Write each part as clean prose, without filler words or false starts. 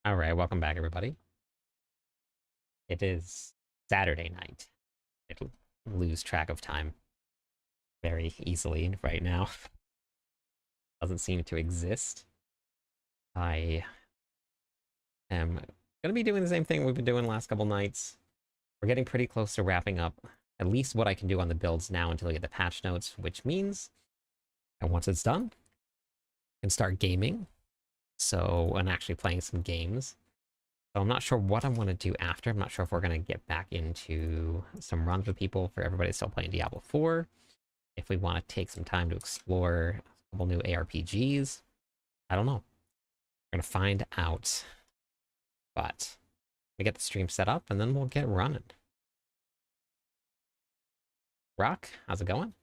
All right, welcome back, everybody. It is Saturday night. I lose track of time very easily right now. Doesn't seem to exist. I am going to be doing the same thing we've been doing the last couple nights. We're getting pretty close to wrapping up at least what I can do on the builds now until I get the patch notes, which means, and once it's done, I can start gaming. So, and actually playing some games. So I'm not sure what I want to do after. I'm not sure if we're going to get back into some runs with people for everybody still playing Diablo 4. If we want to take some time to explore a couple new ARPGs. I don't know. We're going to find out. But we get the stream set up and then we'll get running. Rock, how's it going?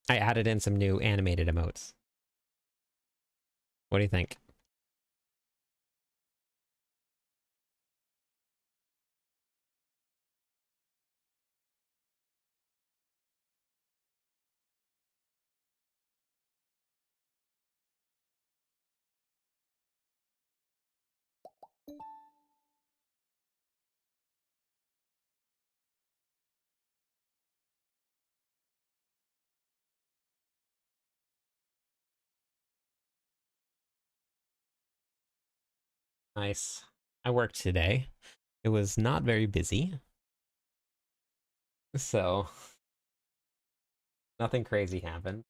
I added in some new animated emotes. What do you think? Nice. I worked today. It was not very busy. So nothing crazy happened.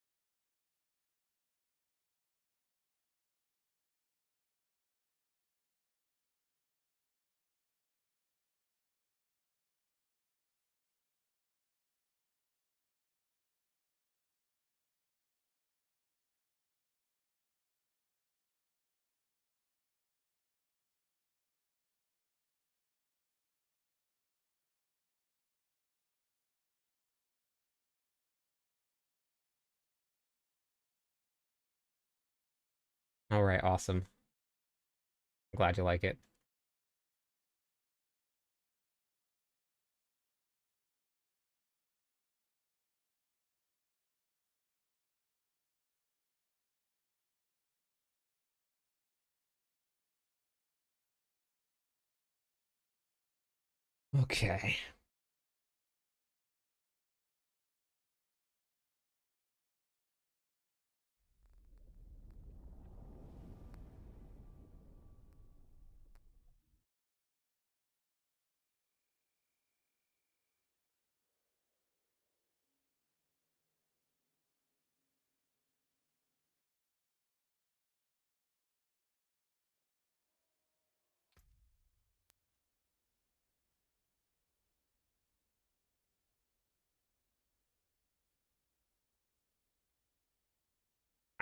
All right, awesome. I'm glad you like it. Okay.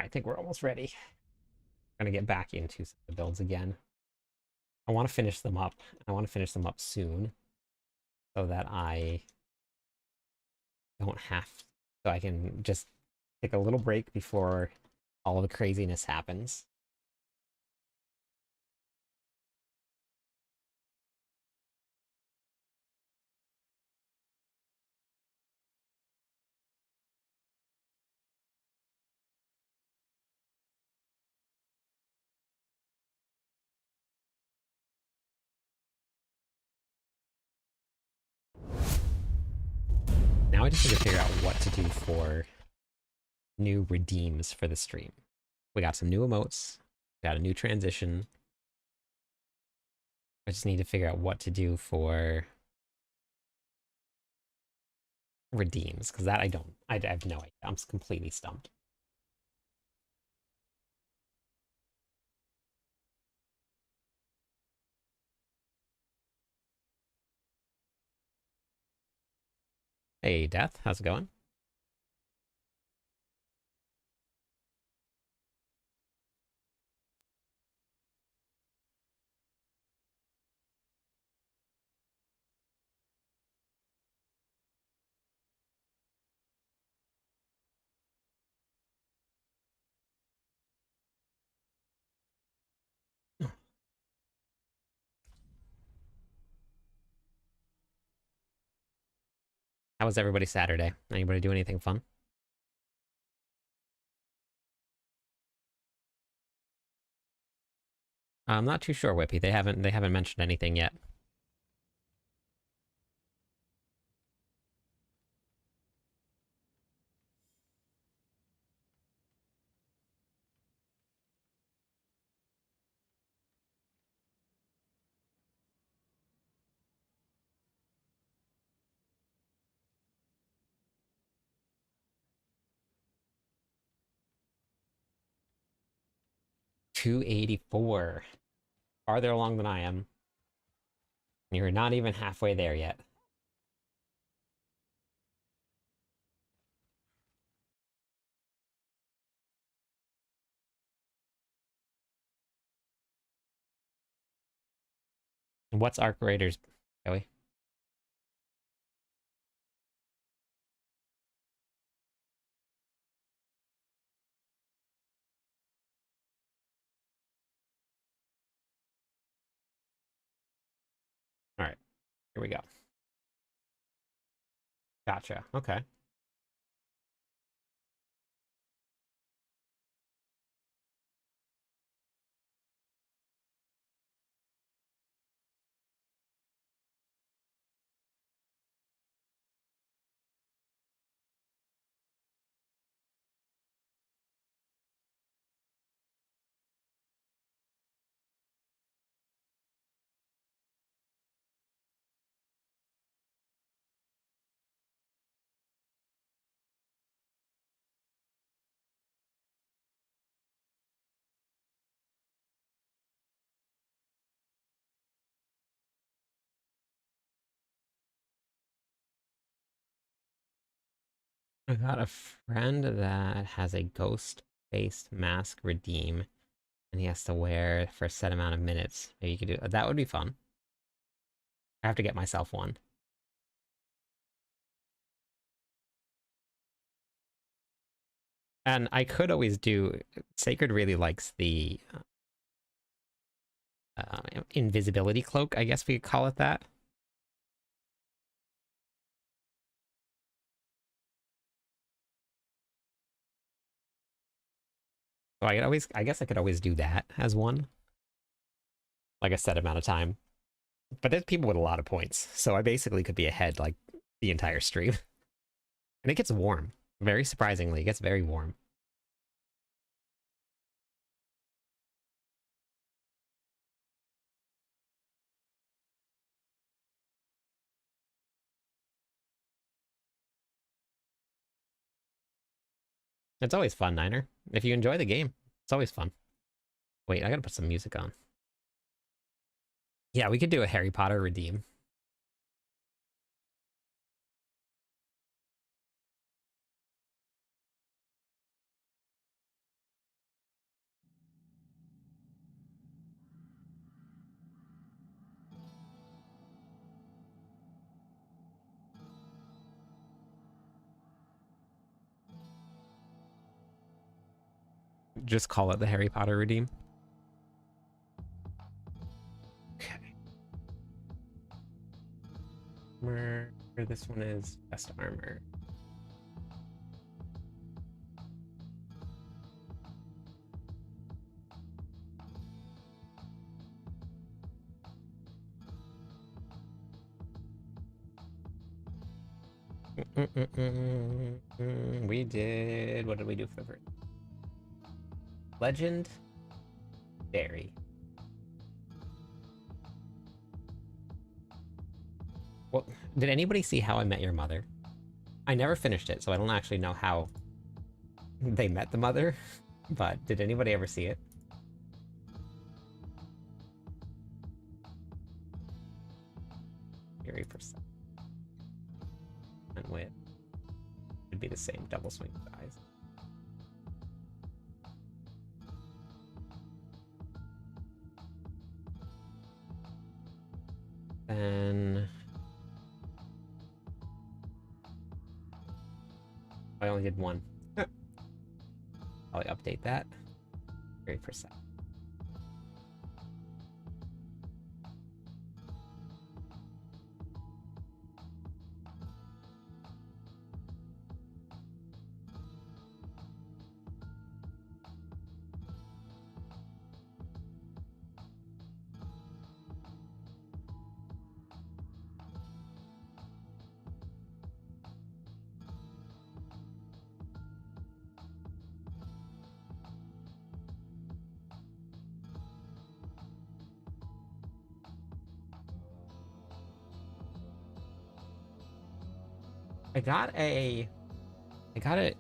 I think we're almost ready. I'm gonna get back into some of the builds again. I want to finish them up. I want to finish them up soon so that I don't have so I can just take a little break before all the craziness happens. Now I just need to figure out what to do for new redeems for the stream. We got some new emotes, got a new transition. I just need to figure out what to do for redeems, because that I don't. I have no idea. I'm completely stumped. Hey, Death, how's it going? How was everybody's Saturday? Anybody do anything fun? I'm not too sure, Whippy. They haven't mentioned anything yet. $284. Farther along than I am. You're not even halfway there yet. What's Arc Raiders, Joey? All right, here we go. Gotcha. Okay. I got a friend that has a ghost-based mask redeem, and he has to wear for a set amount of minutes. Maybe you could do that. Would be fun. I have to get myself one. And I could always do. Sacred really likes the invisibility cloak. I guess we could call it that. So I guess I could always do that as one, like a set amount of time. But there's people with a lot of points, so I basically could be ahead like the entire stream. And it gets warm. Very surprisingly, it gets very warm. It's always fun, Niner. If you enjoy the game, it's always fun. Wait, I gotta put some music on. Yeah, we could do a Harry Potter redeem. Just call it the Harry Potter redeem. Okay. Where this one is best armor. We did. What did we do for the first? Legend. Dairy. Well, did anybody see How I Met Your Mother? I never finished it, so I don't actually know how they met the mother. But did anybody ever see it? Fury percent and wit would be the same double swing size. Then I only did one. I'll update that. Very precise. I got a I got a,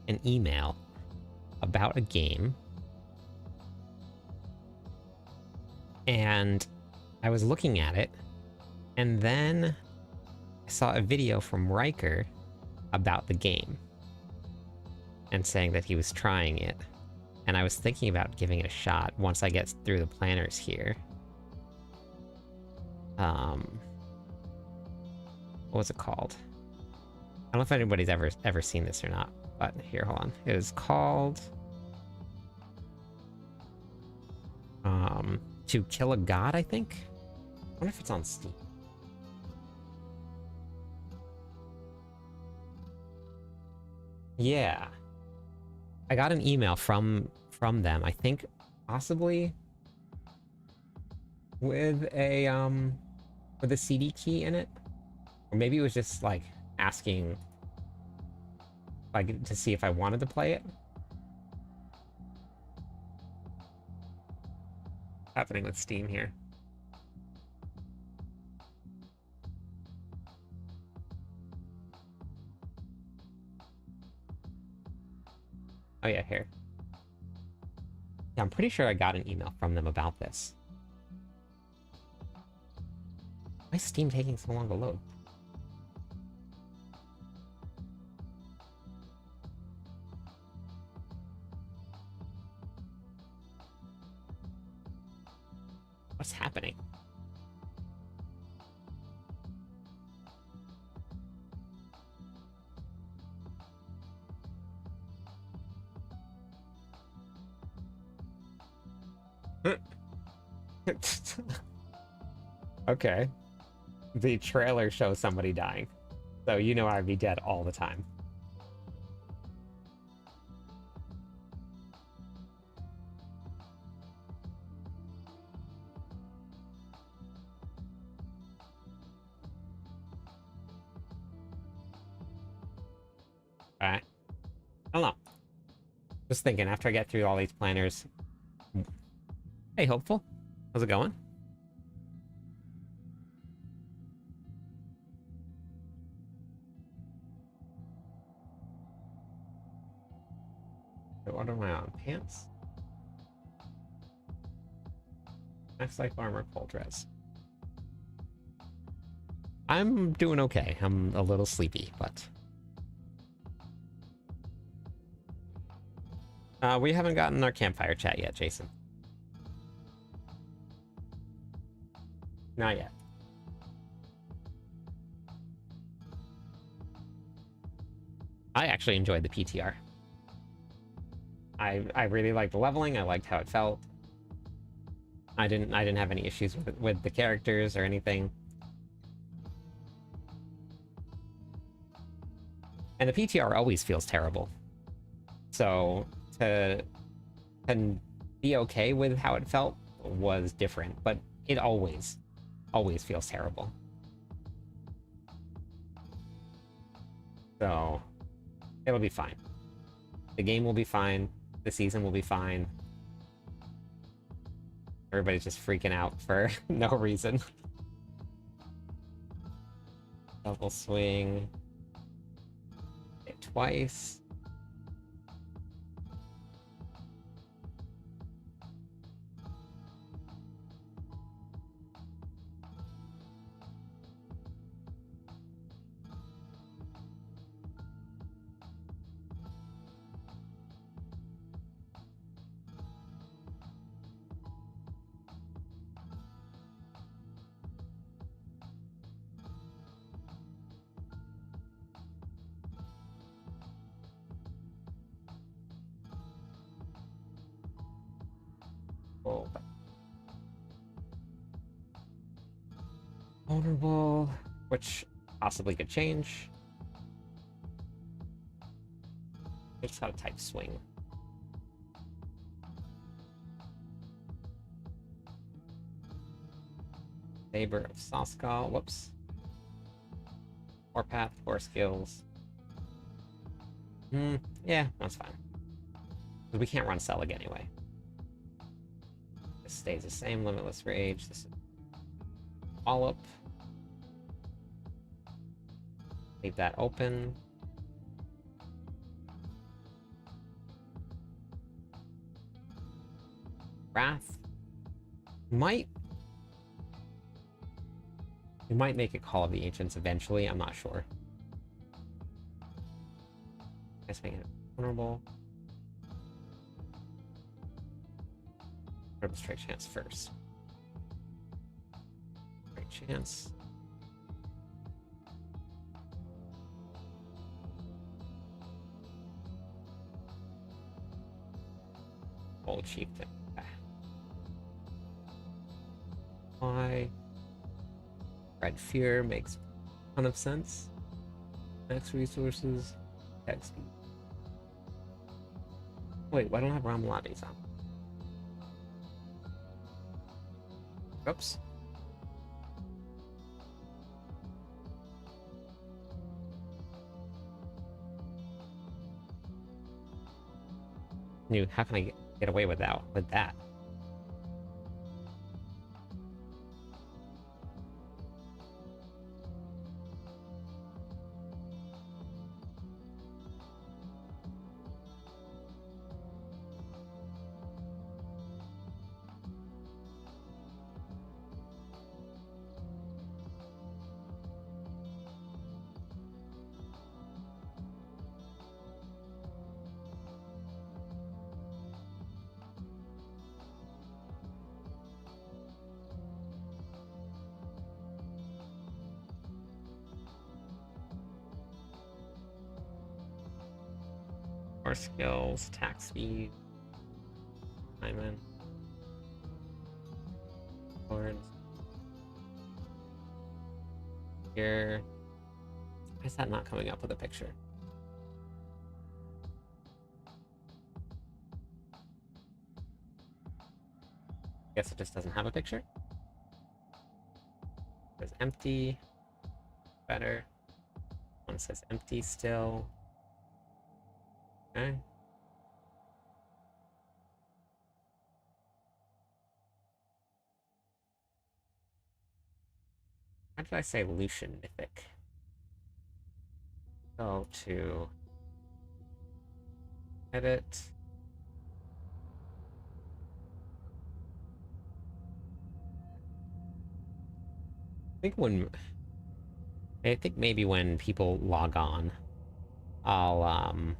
an email about a game, and I was looking at it, and then I saw a video from Riker about the game and saying that he was trying it. And I was thinking about giving it a shot once I get through the planners here. What was it called? I don't know if anybody's ever seen this or not, but here, hold on. It is called To Kill a God, I think. I wonder if it's on Steam. Yeah, I got an email from them. I think possibly with a CD key in it, or maybe it was just like asking like to see if I wanted to play it. Happening with Steam here. Oh yeah, here. Yeah, I'm pretty sure I got an email from them about this. Why is Steam taking so long to load? What's happening? Okay. The trailer shows somebody dying. So you know I'd be dead all the time. Alright. I don't know. Just thinking, after I get through all these planners... Hey, Hopeful. How's it going? What am I on? Pants? Max Life Armor, full dress. I'm doing okay. I'm a little sleepy, but... we haven't gotten our campfire chat yet, Jason. Not yet. I actually enjoyed the PTR. I really liked the leveling. I liked how it felt. I didn't have any issues with the characters or anything. And the PTR always feels terrible. So to be okay with how it felt was different, but it always feels terrible. So it'll be fine. The game will be fine. The season will be fine. Everybody's just freaking out for no reason. Double swing. Hit twice. Vulnerable, which possibly could change. I just gotta type swing. Saber of Soscal, whoops. Warpath, 4 skills. Yeah, that's fine. We can't run Selig anyway. This stays the same, Limitless Rage. This is Wallop. Leave that open. Wrath. Might. We might make it Call of the Ancients eventually. I'm not sure. Let's make it vulnerable. Put up a straight chance first. Straight chance. Old chieftain. Okay. Why? Red Fear makes a ton of sense. Max resources. Text. Wait, why don't I have Ramlades on? Oops. New, how can I get away with that? More skills, attack speed, alignment, swords. Here. Why is that not coming up with a picture? Guess it just doesn't have a picture. It's empty. Better. One says empty still. Okay. Why did I say Lucian Mythic? Go to edit. I think maybe when people log on, I'll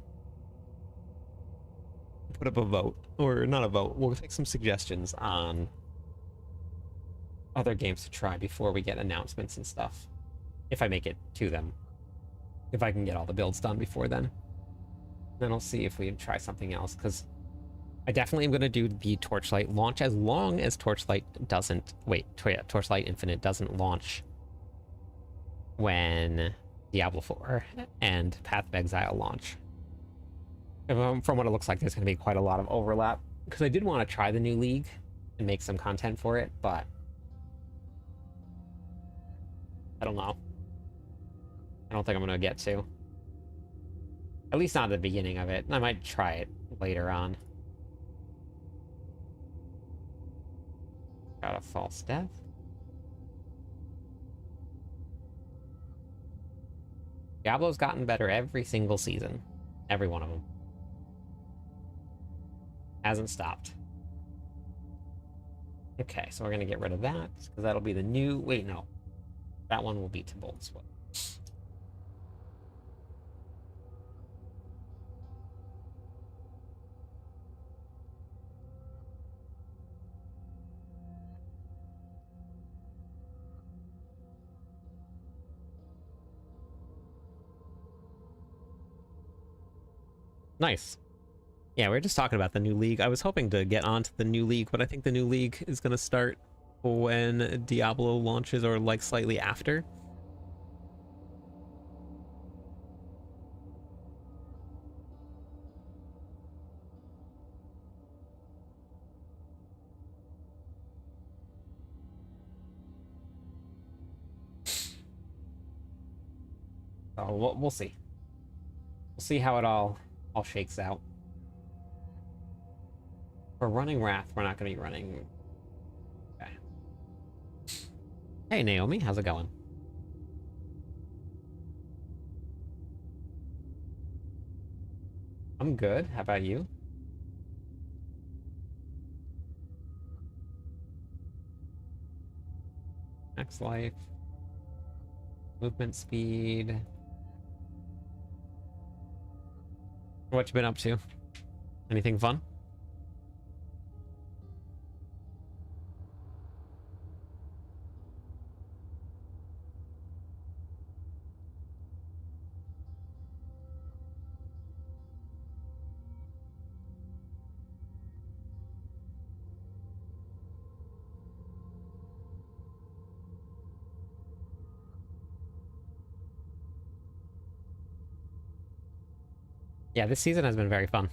put up a vote, or not a vote. We'll take some suggestions on other games to try before we get announcements and stuff. If I make it to them, if I can get all the builds done before then I'll see if we try something else. Because I definitely am going to do the Torchlight launch as long as Torchlight doesn't Torchlight Infinite doesn't launch when Diablo 4 and Path of Exile launch. From what it looks like, there's going to be quite a lot of overlap. Because I did want to try the new league and make some content for it, but I don't know. I don't think I'm going to get to. At least not at the beginning of it. I might try it later on. Got a false death. Diablo's gotten better every single season. Every one of them. Hasn't stopped. Okay, so we're going to get rid of that, because that'll be the new... Wait, no. That one will be to Bolt Split. Nice. Yeah, we were just talking about the new league. I was hoping to get onto the new league, but I think the new league is going to start when Diablo launches, or like slightly after. So we'll see. We'll see how it all shakes out. For running Wrath, we're not going to be running... Okay. Hey, Naomi, how's it going? I'm good. How about you? Max life, movement speed. What you been up to? Anything fun? Yeah, this season has been very fun.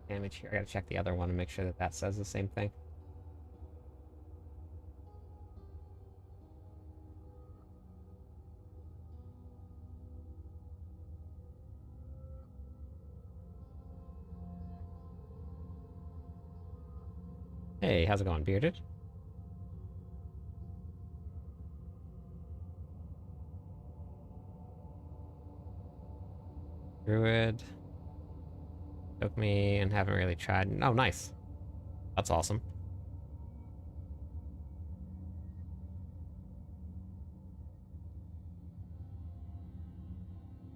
Damage here. I gotta check the other one and make sure that that says the same thing. Hey, how's it going, Bearded? Druid. Took me and haven't really tried. Oh, nice. That's awesome.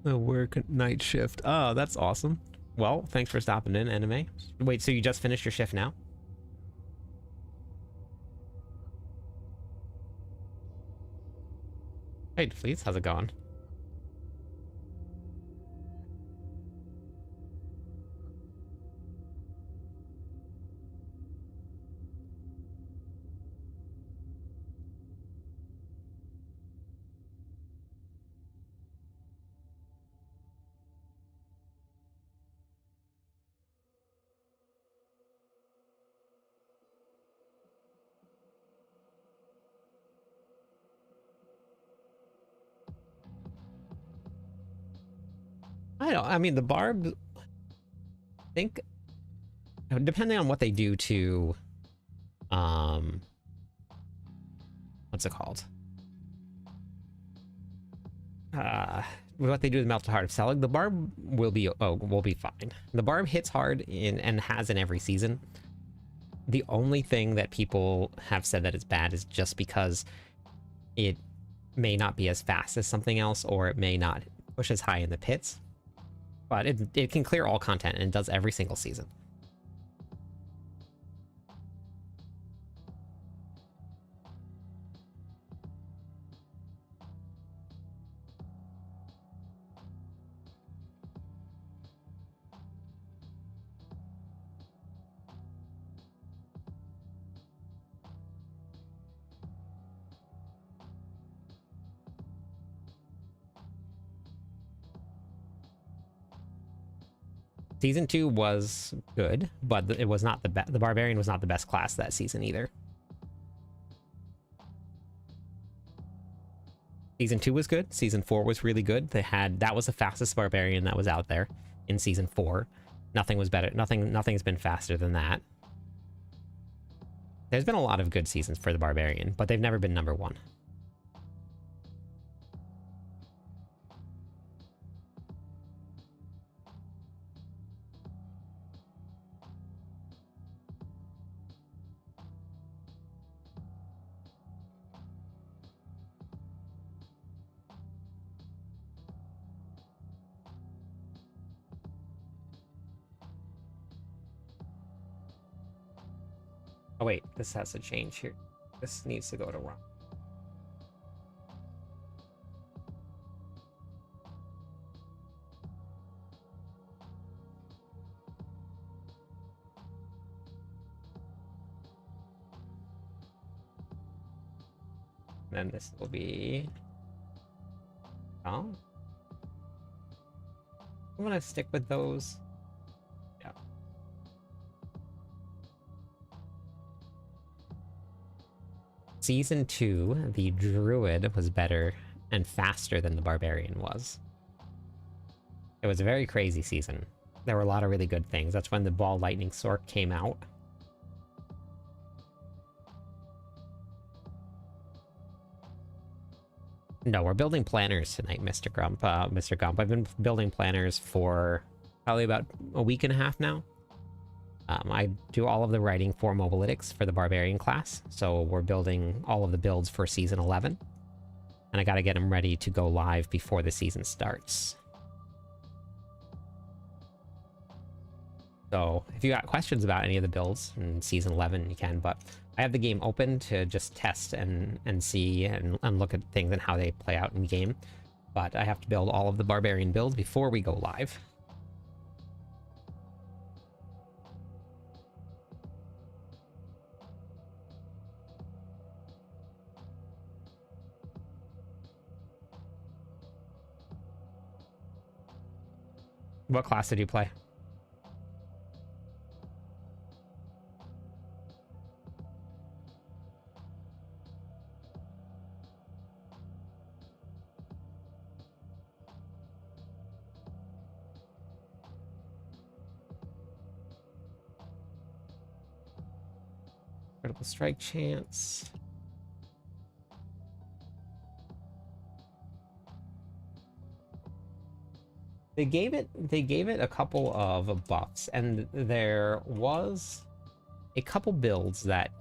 The work night shift. Oh, that's awesome. Well, thanks for stopping in, anime. Wait, so you just finished your shift now? Hey, please, how's it going? I mean, the barb, think, depending on what they do to, um, what's it called? Uh, what they do with Melted Heart of Selig, the barb will be fine. The barb hits hard in and has in every season. The only thing that people have said that it's bad is just because it may not be as fast as something else, or it may not push as high in the pits. But it can clear all content, and it does every single season. Season 2 was good, but it was not the Barbarian was not the best class that season either. Season 2 was good. Season 4 was really good. That was the fastest Barbarian that was out there in Season 4. Nothing was better. Nothing's been faster than that. There's been a lot of good seasons for the Barbarian, but they've never been number one. Oh wait, this has to change here. This needs to go to wrong. And then this will be... Oh. I'm gonna stick with those. Yeah. Season 2, the Druid was better and faster than the Barbarian was. It was a very crazy season. There were a lot of really good things. That's when the Ball Lightning Sword came out. No, we're building planners tonight, Mr. Grump. Mr. Gump, I've been building planners for probably about a week and a half now. I do all of the writing for Mobalytics for the Barbarian class, so we're building all of the builds for Season 11. And I gotta get them ready to go live before the season starts. So if you got questions about any of the builds in Season 11, you can, but I have the game open to just test and see and look at things and how they play out in game. But I have to build all of the Barbarian builds before we go live. What class did you play? Critical strike chance. They gave it a couple of buffs, and there was a couple builds that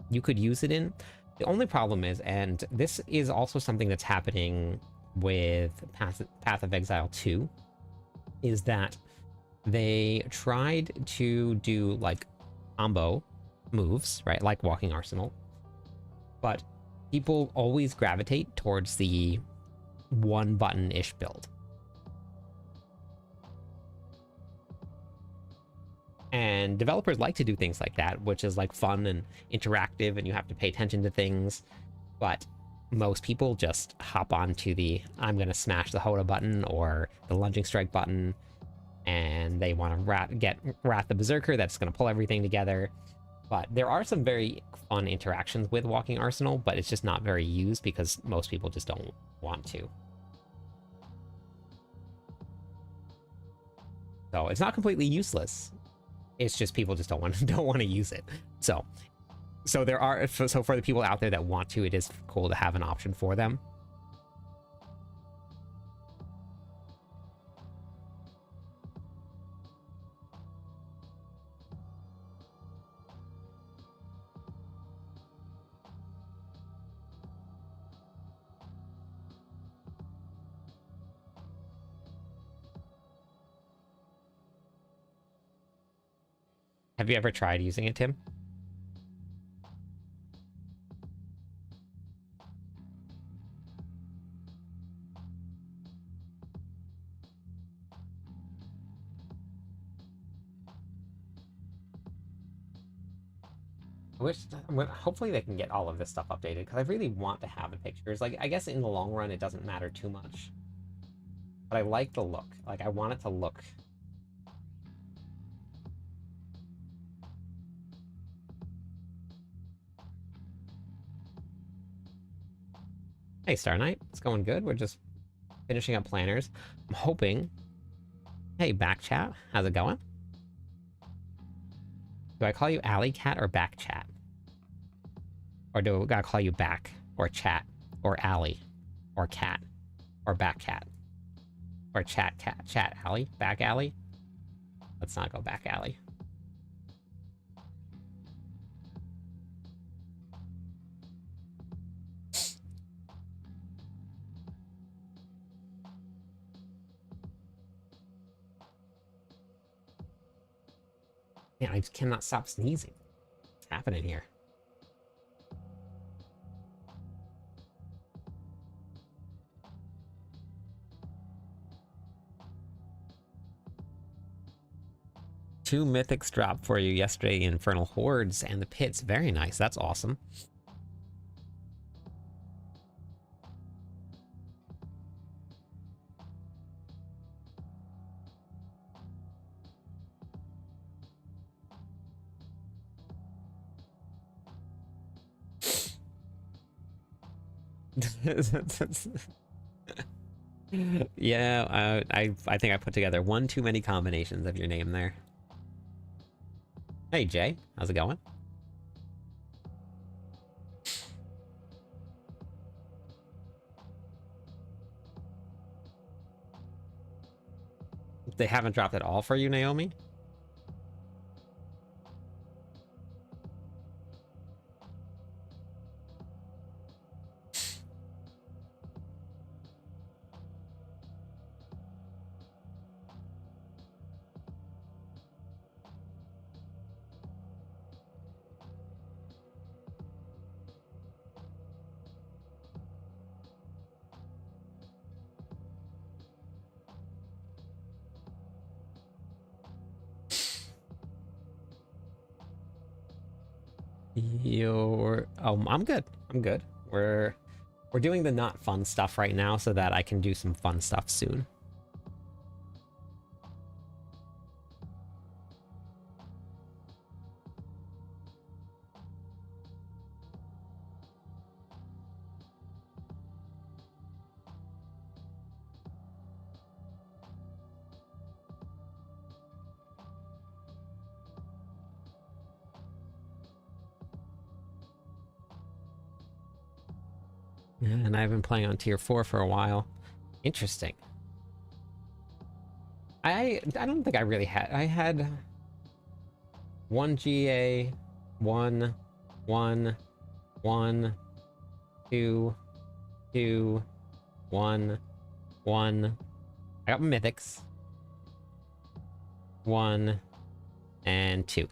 you could use it in. The only problem is, and this is also something that's happening with Path of Exile 2, is that they tried to do like combo moves, right? Like Walking Arsenal. But people always gravitate towards the one button-ish build. And developers like to do things like that, which is like fun and interactive, and you have to pay attention to things. But most people just hop onto the I'm going to smash the Hoda button or the lunging strike button, and they want to get Wrath the Berserker that's going to pull everything together. But there are some very fun interactions with Walking Arsenal, but it's just not very used because most people just don't want to. So it's not completely useless. It's just people just don't want to use it. So there are for the people out there that want to, it is cool to have an option for them. Have you ever tried using it, Tim? Hopefully they can get all of this stuff updated, because I really want to have the pictures. Like, I guess in the long run, it doesn't matter too much. But I like the look. Like, I want it to look... Hey, Star Knight. It's going good. We're just finishing up planners. I'm hoping... Hey, back chat. How's it going? Do I call you Alley Cat or back chat? Or do I gotta call you back, or chat, or alley, or cat, or back cat, or chat alley, back alley? Let's not go back alley. Man, I just cannot stop sneezing. What's happening here? 2 mythics dropped for you yesterday, Infernal Hordes and the Pits. Very nice. That's awesome. Yeah, I think I put together one too many combinations of your name there. Hey Jay, how's it going? They haven't dropped it all for you, Naomi? I'm good. I'm good. We're doing the not fun stuff right now so that I can do some fun stuff soon. Yeah, and I've been playing on tier 4 for a while. Interesting. I don't think I really had. I had 1 GA, 1, 1, 1, 2, 2, 1, 1. I got mythics. 1 and 2.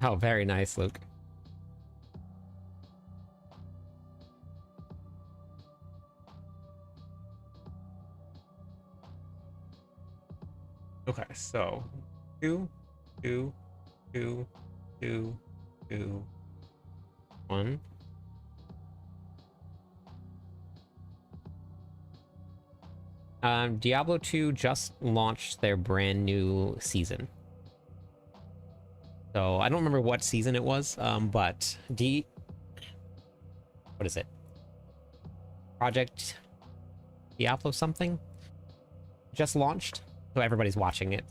Oh, very nice, Luke. Okay, so 2, 2, 2, 2, 2, 1. Diablo 2 just launched their brand new season. So I don't remember what season it was, but what is it? Project Diablo something just launched, so everybody's watching it.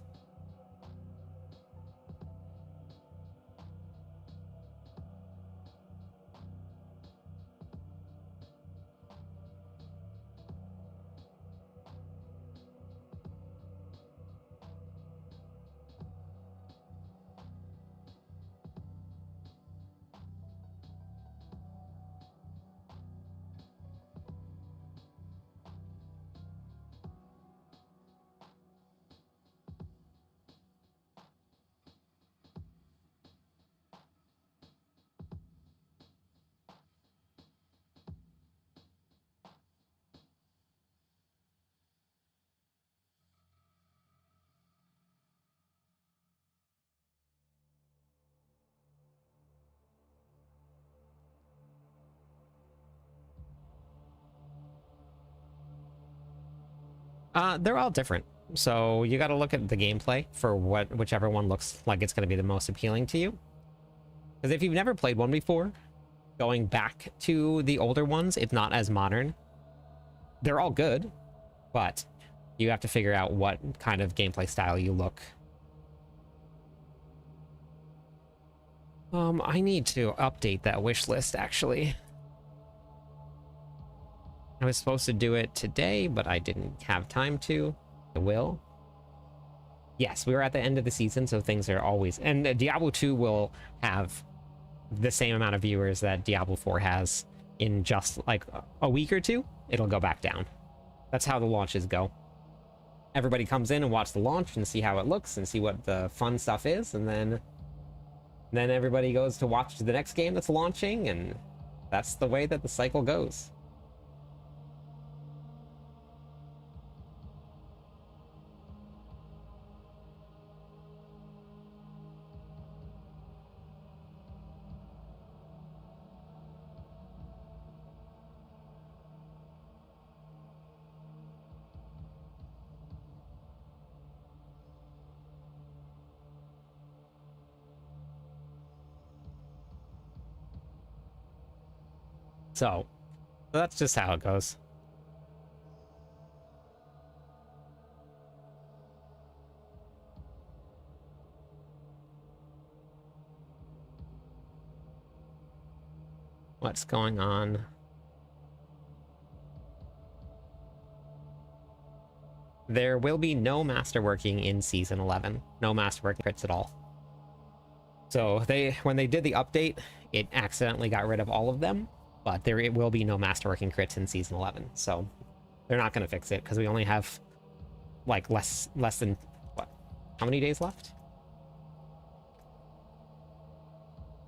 They're all different. So you got to look at the gameplay for whichever one looks like it's going to be the most appealing to you. Because if you've never played one before, going back to the older ones, it's not as modern. They're all good, but you have to figure out what kind of gameplay style you look. I need to update that wish list, actually. I was supposed to do it today, but I didn't have time to. I will. Yes, we were at the end of the season, so things are always... And Diablo 2 will have the same amount of viewers that Diablo 4 has in just like a week or two. It'll go back down. That's how the launches go. Everybody comes in and watch the launch and see how it looks and see what the fun stuff is, and then everybody goes to watch the next game that's launching, and that's the way that the cycle goes. So that's just how it goes. What's going on? There will be no masterworking in Season 11. No masterworking crits at all. So when they did the update, it accidentally got rid of all of them, but it will be no masterworking crits in Season 11. So they're not going to fix it because we only have like less than, what? How many days left?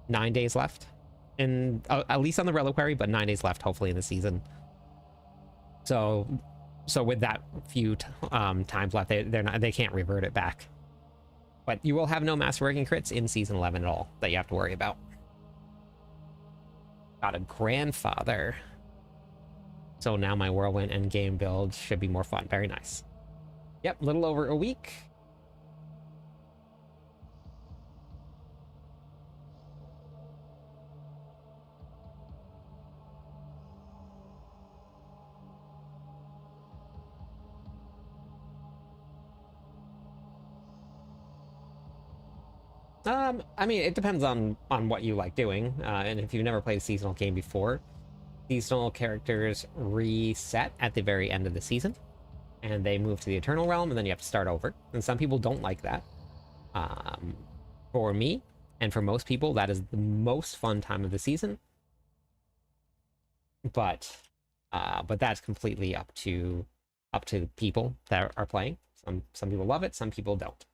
9 days left. And at least on the reliquary, but 9 days left, hopefully, in the season. So with that few times left, they can't revert it back. But you will have no masterworking crits in Season 11 at all that you have to worry about. Got a grandfather. So now my whirlwind endgame build should be more fun. Very nice. Yep, little over a week. I mean, it depends on what you like doing, and if you've never played a seasonal game before, seasonal characters reset at the very end of the season, and they move to the Eternal Realm, and then you have to start over. And some people don't like that. For me, and for most people, that is the most fun time of the season. But that's completely up to people that are playing. Some people love it, some people don't.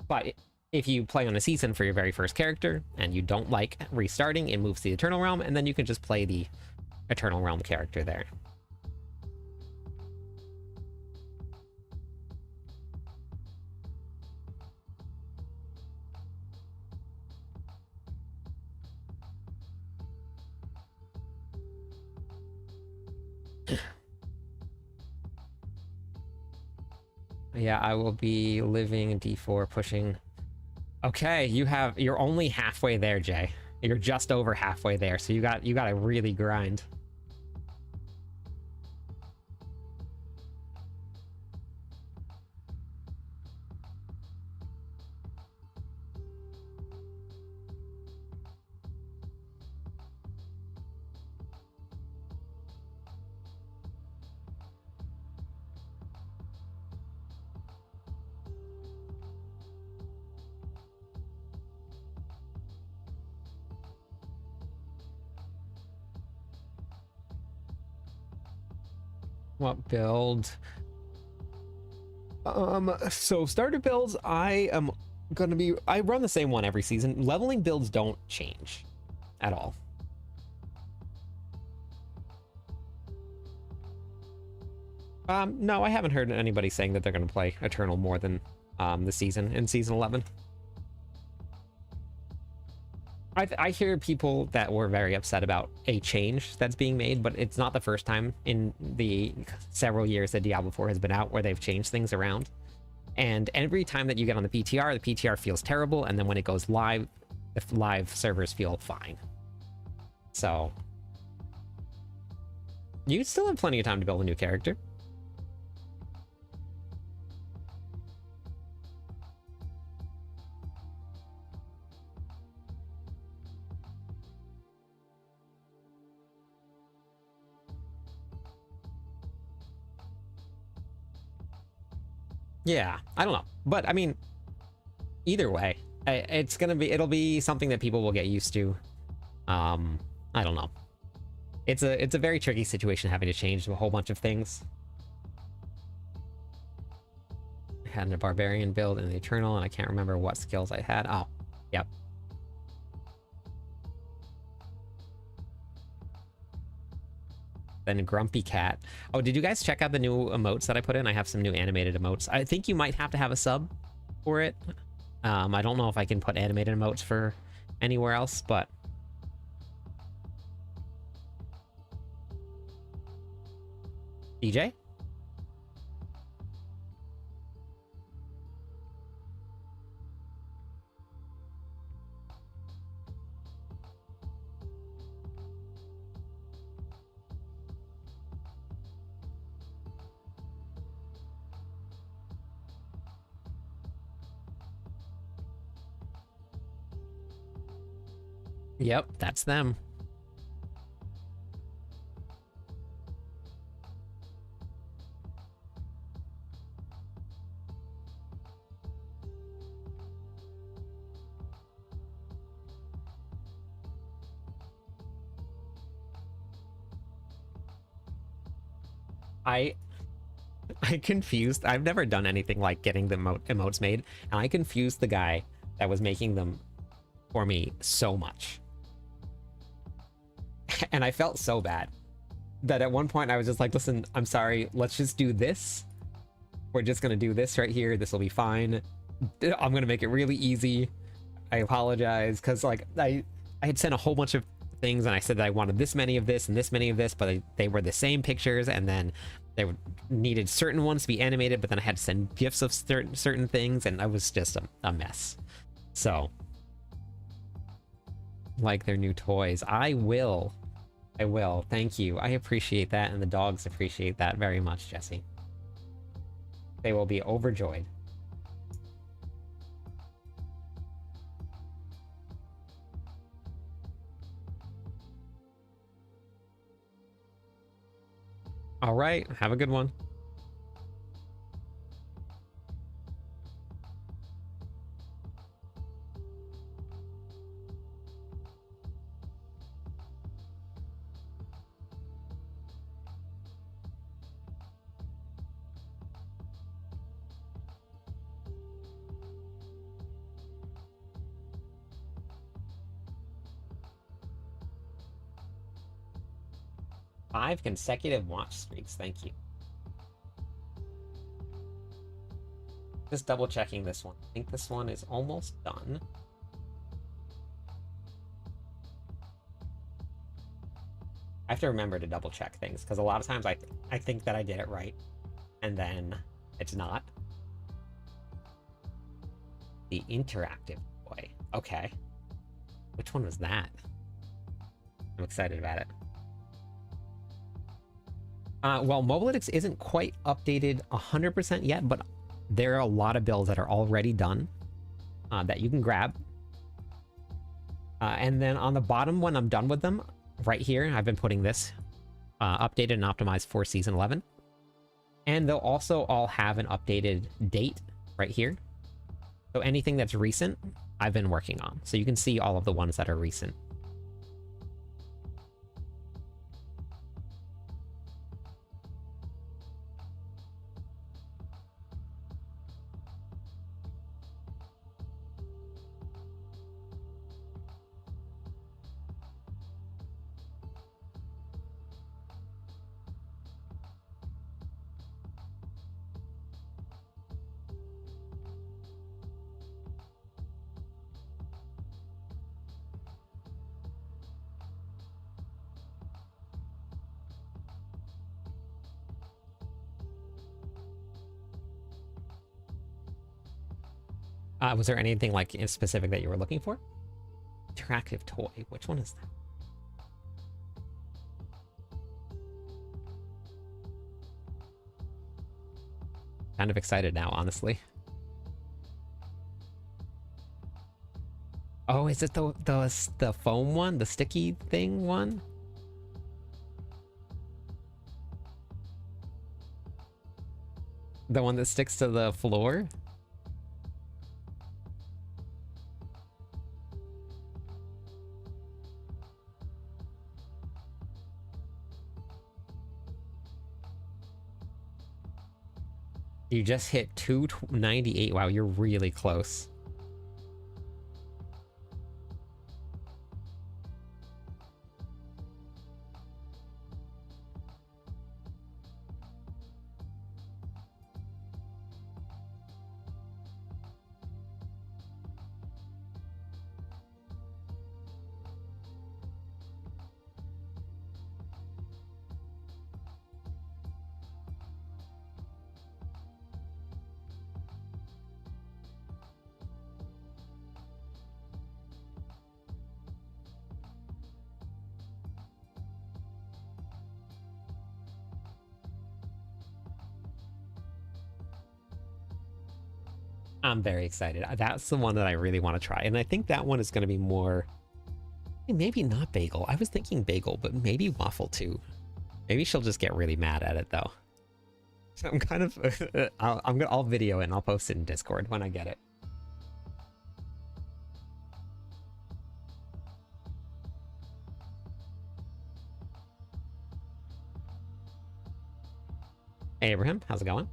But if you play on a season for your very first character and you don't like restarting, it moves to the Eternal Realm, and then you can just play the Eternal Realm character there. Yeah, I will be living D4 pushing. Okay, you're only halfway there, Jay. You're just over halfway there, so you got to really grind. What build? So starter builds, I run the same one every season. Leveling builds don't change at all. No, I haven't heard anybody saying that they're going to play Eternal more than the season in Season 11. I hear people that were very upset about a change that's being made, but it's not the first time in the several years that Diablo 4 has been out where they've changed things around. And every time that you get on the PTR feels terrible, and then when it goes live, the live servers feel fine. So you still have plenty of time to build a new character. Yeah, I don't know. But I mean, either way, it'll be something that people will get used to. I don't know. It's a very tricky situation having to change a whole bunch of things. I had a barbarian build in the Eternal, and I can't remember what skills I had. Oh, yep. Then Grumpy Cat. Oh, did you guys check out the new emotes that I put in? I have some new animated emotes. I think you might have to have a sub for it. I don't know if I can put animated emotes for anywhere else, but... DJ? Yep, that's them. I I confused. I've never done anything like getting the emotes made, and I confused the guy that was making them for me so much. And I felt so bad that at one point I was just like, listen, I'm sorry, let's just do this. We're just gonna do this right here. This will be fine. I'm gonna make it really easy. I apologize, because like I had sent a whole bunch of things and I said that I wanted this many of this and this many of this, but they were the same pictures, and then they needed certain ones to be animated, but then I had to send gifs of certain things, and I was just a mess. So, like their new toys, I will. Thank you. I appreciate that, and the dogs appreciate that very much, Jesse. They will be overjoyed. All right, have a good one. Five consecutive watch streaks. Thank you. Just double checking this one. I think this one is almost done. I have to remember to double check things, because a lot of times I think that I did it right, and then it's not. The interactive toy. Okay. Which one was that? I'm excited about it. Well, Mobalytics isn't quite updated 100% yet, but there are a lot of builds that are already done that you can grab. And then on the bottom, when I'm done with them, right here, I've been putting this updated and optimized for Season 11. And they'll also all have an updated date right here. So anything that's recent, I've been working on. So you can see all of the ones that are recent. Was there anything like specific that you were looking for? Interactive toy. Which one is that? Kind of excited now, honestly. Oh, is it the foam one? The sticky thing one? The one that sticks to the floor? You just hit 298. Wow, you're really close. I'm very excited. That's the one that I really want to try. And I think that one is going to be more Maybe not bagel. I was thinking bagel, but maybe waffle too. Maybe she'll just get really mad at it though. So I'm kind of I'll video it and I'll post it in Discord when I get it. Hey Abraham, how's it going?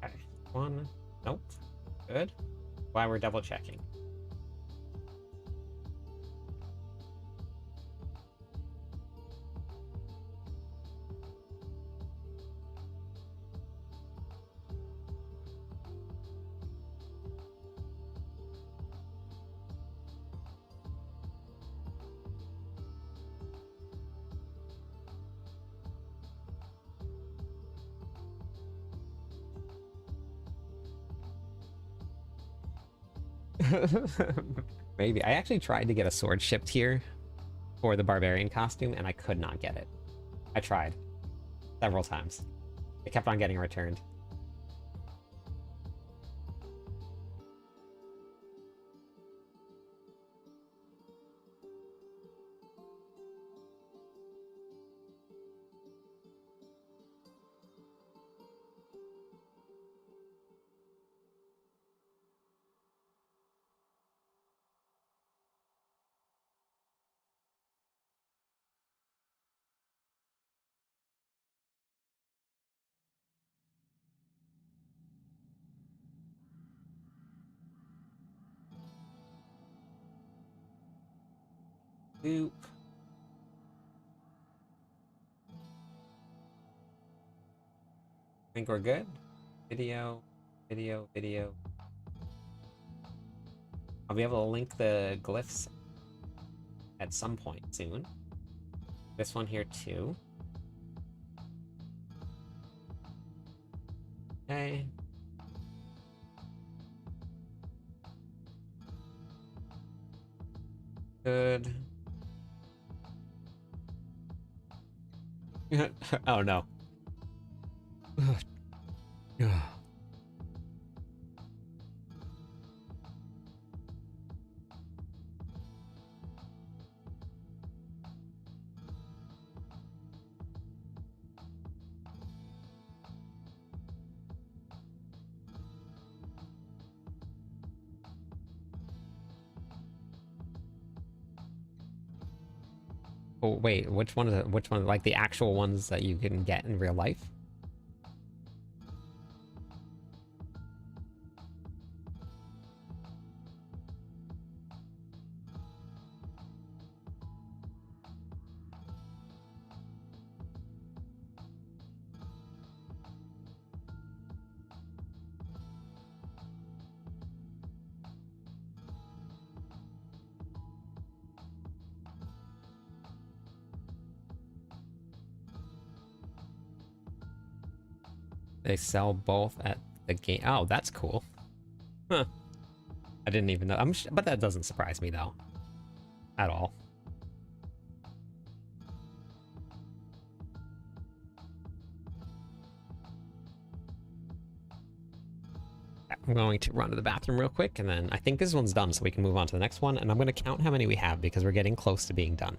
Okay. One. Nope. Good. Why we're double checking. Maybe. I actually tried to get a sword shipped here for the barbarian costume and I could not get it. I tried several times. It kept on getting returned. Boop. Think we're good? Video, video, video. I'll be able to link the glyphs at some point soon. This one here too. Okay. Good. Oh no. Oh wait, which one is it? Which one? Like the actual ones that you can get in real life? They sell both at the game. Oh, that's cool. Huh. I didn't even know. But that doesn't surprise me though, at all. I'm going to run to the bathroom real quick, and then I think this one's done, so we can move on to the next one. And I'm going to count how many we have because we're getting close to being done.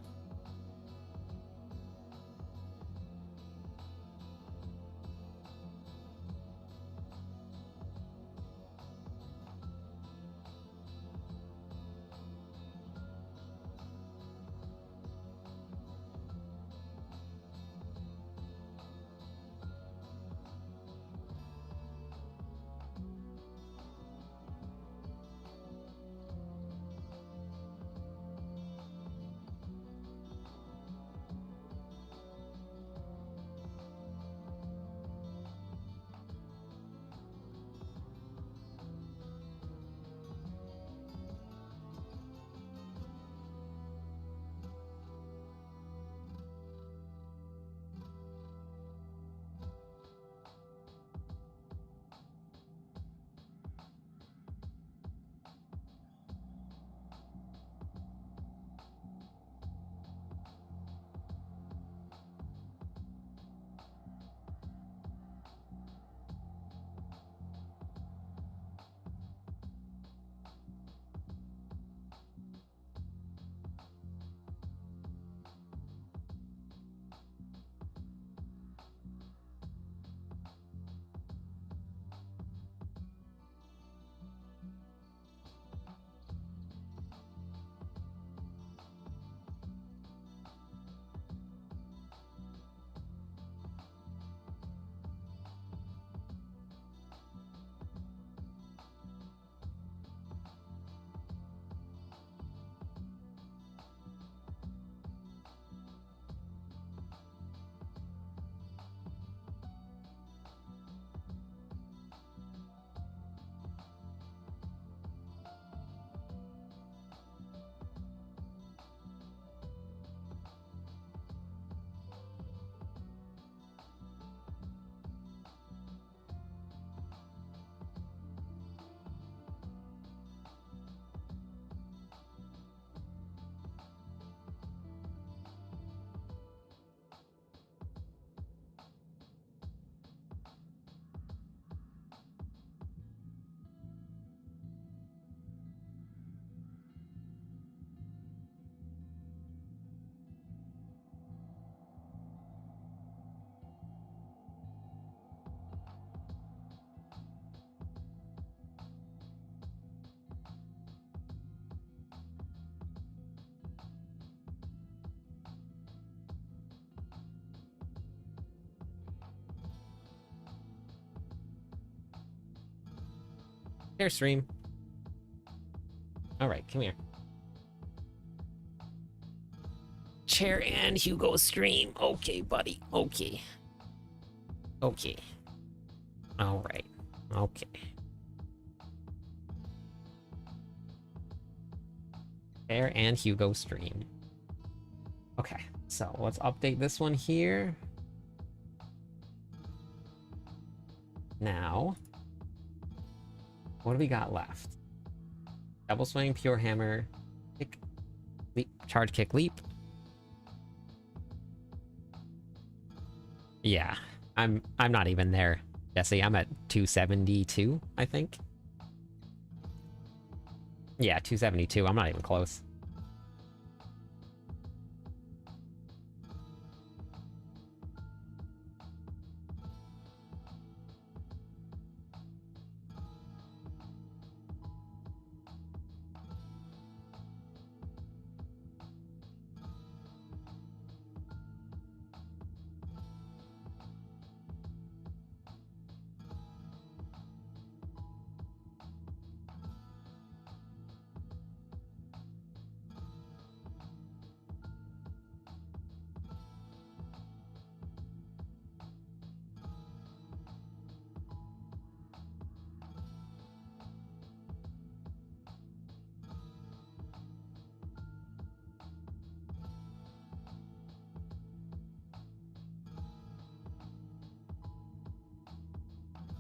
Here, stream. All right, come here. Chair and Hugo stream. Okay, buddy. Okay. Okay. All right. Okay. Chair and Hugo stream. Okay, so let's update this one here. Now, what do we got left? Double swing, pure hammer, kick, leap, charge, kick, leap. Yeah, I'm not even there, Jesse. I'm at 272, I think. Yeah, 272. I'm not even close.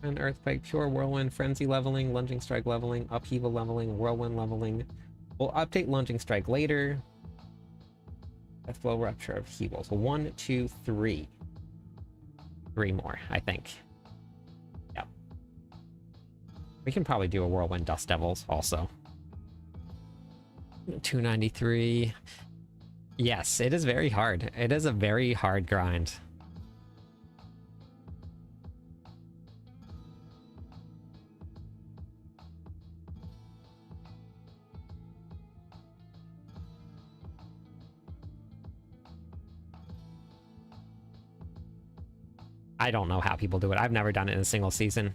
And Earthquake, Pure Whirlwind, Frenzy leveling, Lunging Strike leveling, Upheaval leveling, Whirlwind leveling. We'll update Lunging Strike later. Deathblow, Rupture, Upheaval. So 1, 2, 3. 3 more, I think. Yep. We can probably do a Whirlwind Dust Devils also. 293. Yes, it is very hard. It is a very hard grind. I don't know how people do it. I've never done it in a single season.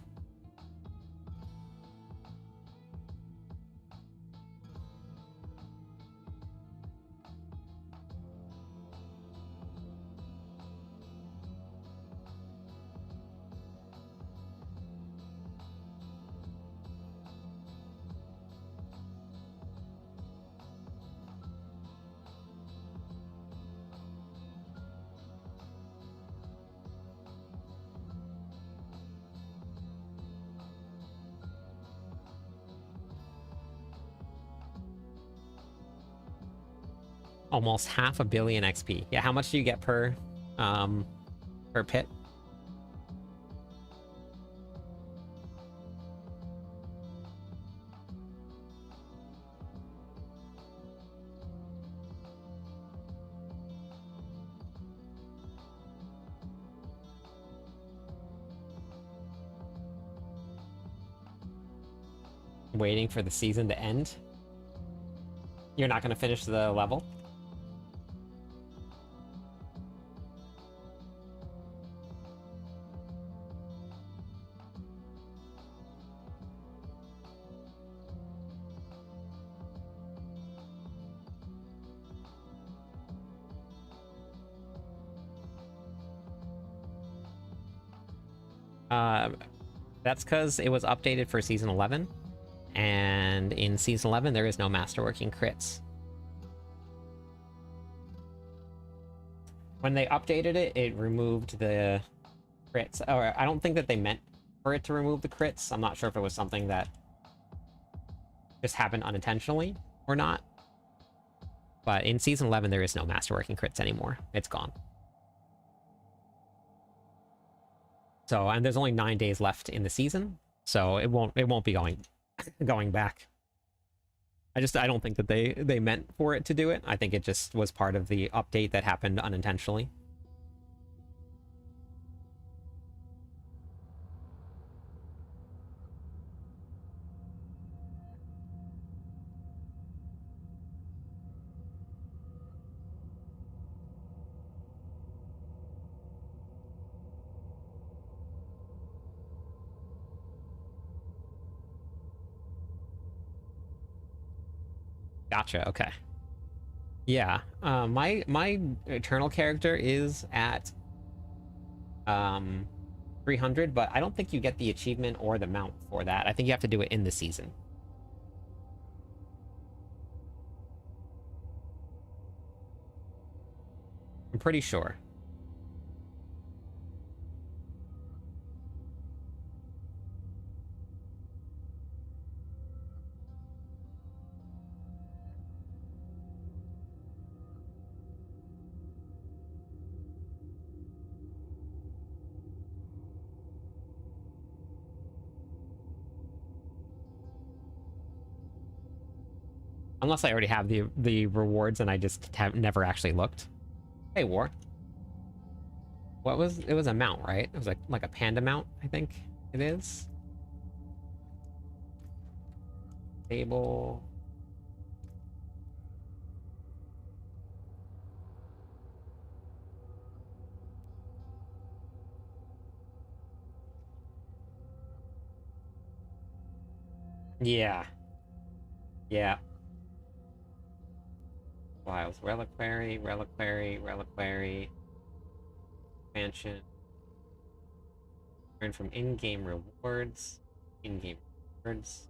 Almost 500 million XP. Yeah, how much do you get per pit? Waiting for the season to end. You're not going to finish the level? That's because it was updated for Season 11. And in Season 11, there is no Masterworking crits. When they updated it, it removed the crits. Or I don't think that they meant for it to remove the crits. I'm not sure if it was something that just happened unintentionally or not. But in Season 11, there is no Masterworking crits anymore. It's gone. So, and there's only 9 days left in the season, so it won't be going back. I don't think that they meant for it to do it. I think it just was part of the update that happened unintentionally. Gotcha. Okay. Yeah. My eternal character is at 300, but I don't think you get the achievement or the mount for that. I think you have to do it in the season. I'm pretty sure. Unless I already have the rewards and I just have never actually looked. Hey, War. What was it? Was a mount, right? It was like a panda mount, I think it is. Table. Yeah. Yeah. Files. Reliquary, reliquary, reliquary, expansion. Earn from in-game rewards. In-game rewards.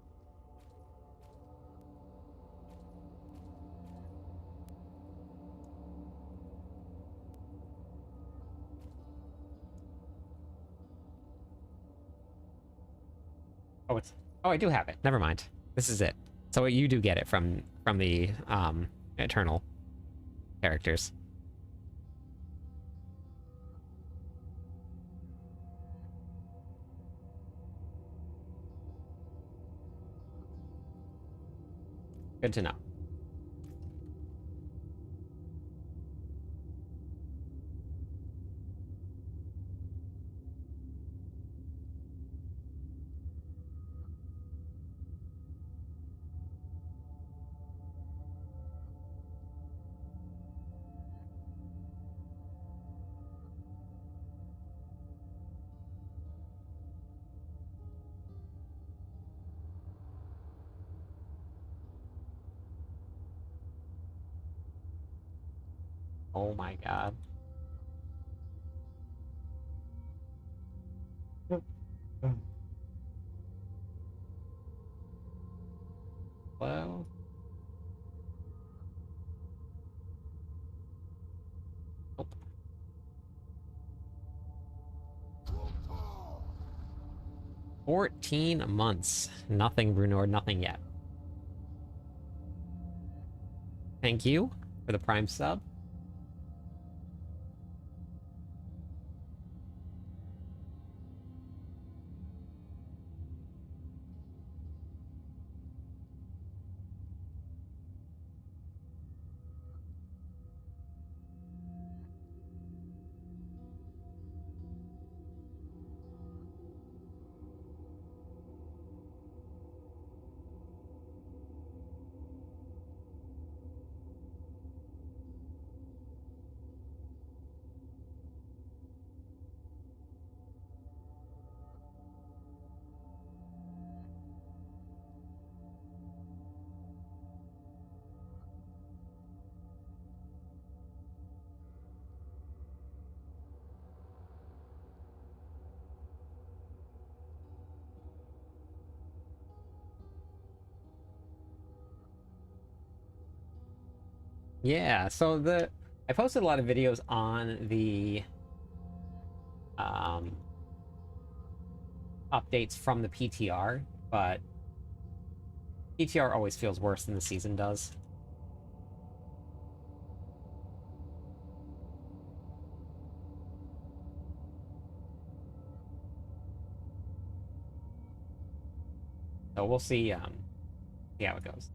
Oh, it's oh, I do have it. Never mind. This is it. So you do get it from the eternal characters. Good to know. Oh my god. Hello? 14 months. Nothing, Brunor, nothing yet. Thank you for the Prime sub. Yeah, so the I posted a lot of videos on the um updates from the PTR, but PTR always feels worse than the season does. So we'll see how it goes.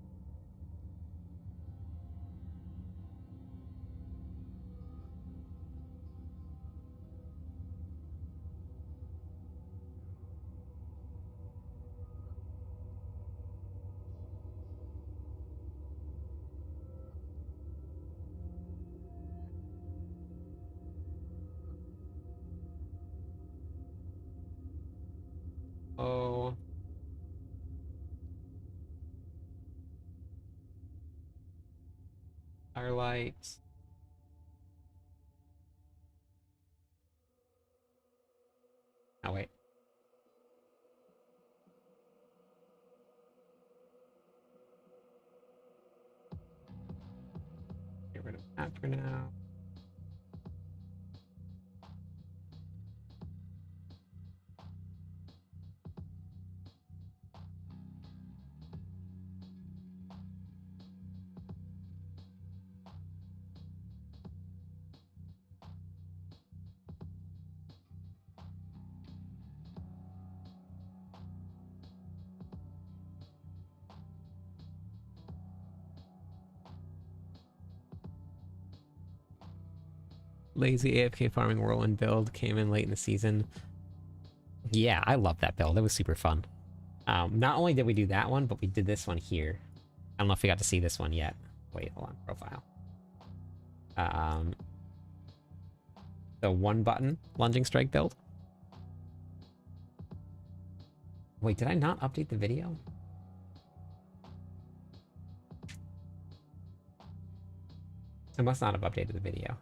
Oh, Firelight. Oh, wait. Get rid of that for now. Lazy AFK farming whirlwind build came in late in the season. Yeah, I love that build. It was super fun. Not only did we do that one, but we did this one here. I don't know if we got to see this one yet. Wait, hold on. Profile. The one button lunging strike build. Wait, did I not update the video? I must not have updated the video.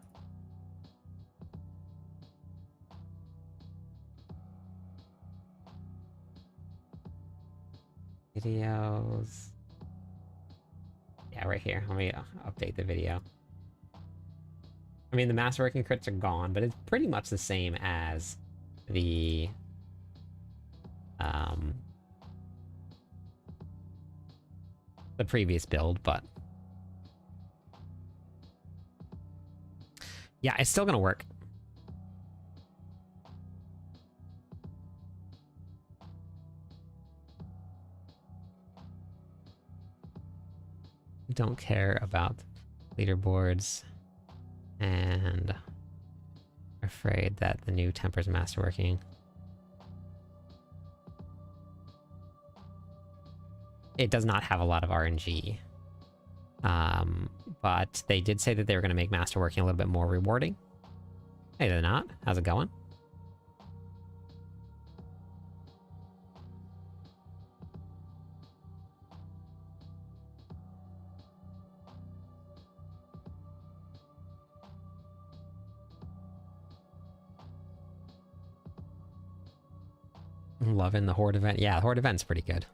Videos. Yeah, right here. Let me update the video. I mean, the masterworking crits are gone, but it's pretty much the same as the previous build, but yeah, it's still gonna work. Don't care about leaderboards and afraid that the new temper's masterworking. It does not have a lot of RNG. But they did say that they were going to make masterworking a little bit more rewarding. Hey, they're not. How's it going? Loving the Horde event. Yeah, the Horde event's pretty good.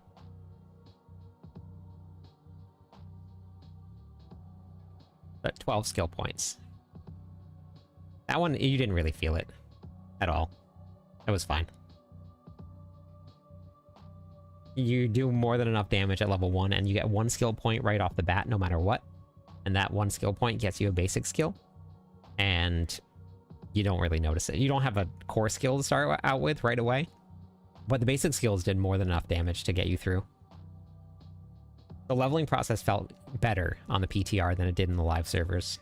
But 12 skill points. That one, you didn't really feel it at all. It was fine. You do more than enough damage at level 1, and you get 1 skill point right off the bat, no matter what. And that 1 skill point gets you a basic skill. And you don't really notice it. You don't have a core skill to start out with right away. But the basic skills did more than enough damage to get you through. The leveling process felt better on the PTR than it did in the live servers.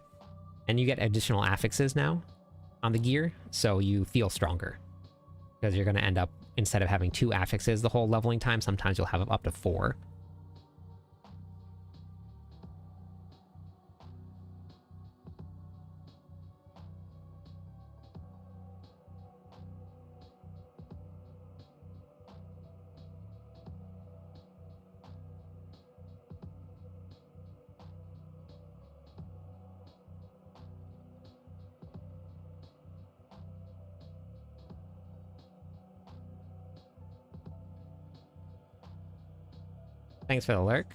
And you get additional affixes now on the gear, so you feel stronger. Because you're going to end up, instead of having 2 affixes the whole leveling time, sometimes you'll have up to 4. Thanks for the lurk.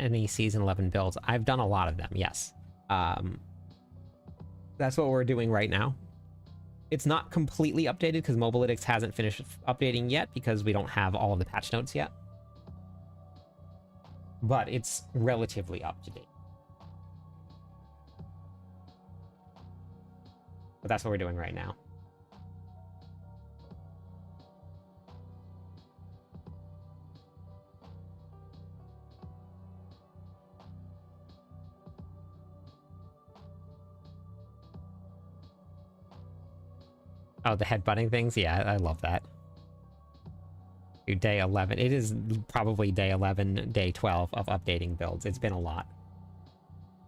Any season 11 builds? I've done a lot of them, yes. That's what we're doing right now. It's not completely updated because Mobalytics hasn't finished updating yet because we don't have all of the patch notes yet. But it's relatively up to date. But that's what we're doing right now. Oh, the headbutting things? Yeah, I love that. Day 11. It is probably day 11, day 12 of updating builds. It's been a lot.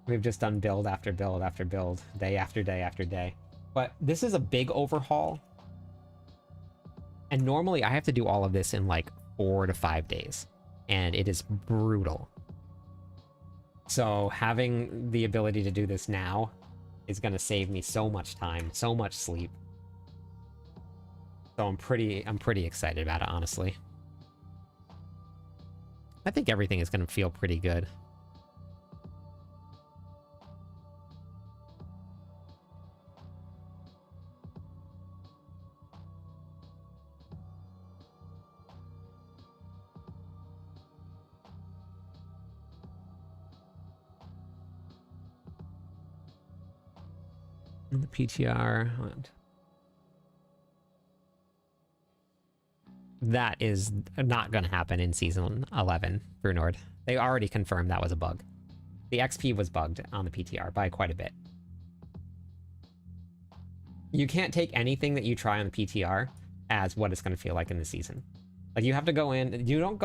We've just done build after build after build, day after day after day. But this is a big overhaul. And normally I have to do all of this in like 4 to 5 days. And it is brutal. So having the ability to do this now is going to save me so much time, so much sleep. So I'm pretty excited about it, honestly. I think everything is going to feel pretty good. The PTR. That is not going to happen in Season 11 for Nord. They already confirmed that was a bug. The XP was bugged on the PTR by quite a bit. You can't take anything that you try on the PTR as what it's going to feel like in the season. Like, you have to go in... You don't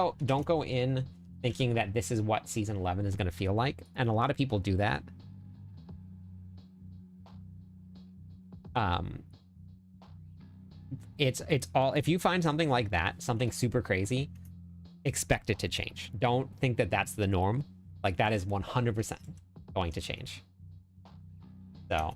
go in thinking that this is what Season 11 is going to feel like. And a lot of people do that. It's all... If you find something like that, something super crazy, expect it to change. Don't think that that's the norm. Like, that is 100% going to change. So...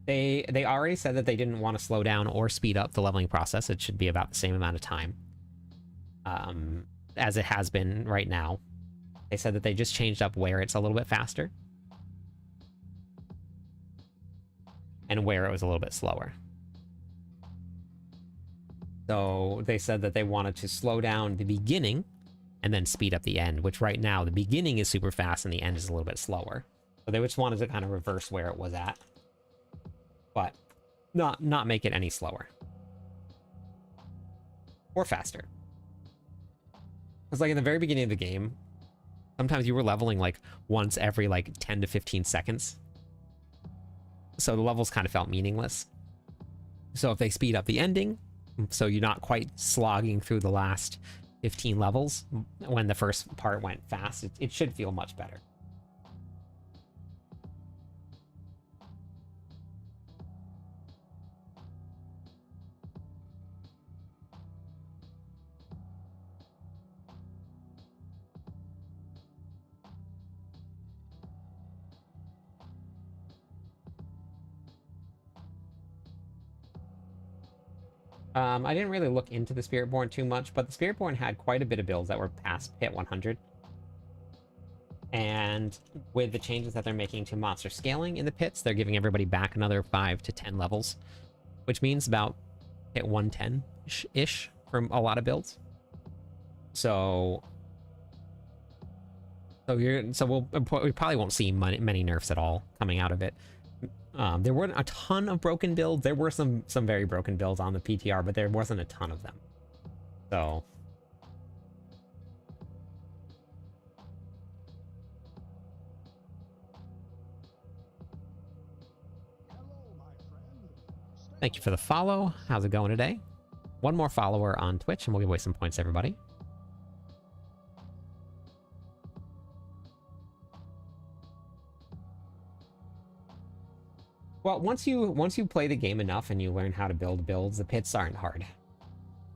They already said that they didn't want to slow down or speed up the leveling process. It should be about the same amount of time as it has been right now. They said that they just changed up where it's a little bit faster and where it was a little bit slower. So they said that they wanted to slow down the beginning and then speed up the end, which right now the beginning is super fast and the end is a little bit slower. So they just wanted to kind of reverse where it was at, but not make it any slower or faster. Because like in the very beginning of the game, sometimes you were leveling like once every like 10 to 15 seconds. So the levels kind of felt meaningless. So if they speed up the ending, so you're not quite slogging through the last 15 levels when the first part went fast, it should feel much better. I didn't really look into the Spiritborn too much, but the Spiritborn had quite a bit of builds that were past pit 100. And with the changes that they're making to monster scaling in the pits, they're giving everybody back another 5 to 10 levels, which means about pit 110-ish from a lot of builds. So we probably won't see many nerfs at all coming out of it. There weren't a ton of broken builds. There were some very broken builds on the PTR, but there wasn't a ton of them. So... Thank you for the follow. How's it going today? One more follower on Twitch, and we'll give away some points, everybody. Well, once you play the game enough and you learn how to build builds, the pits aren't hard.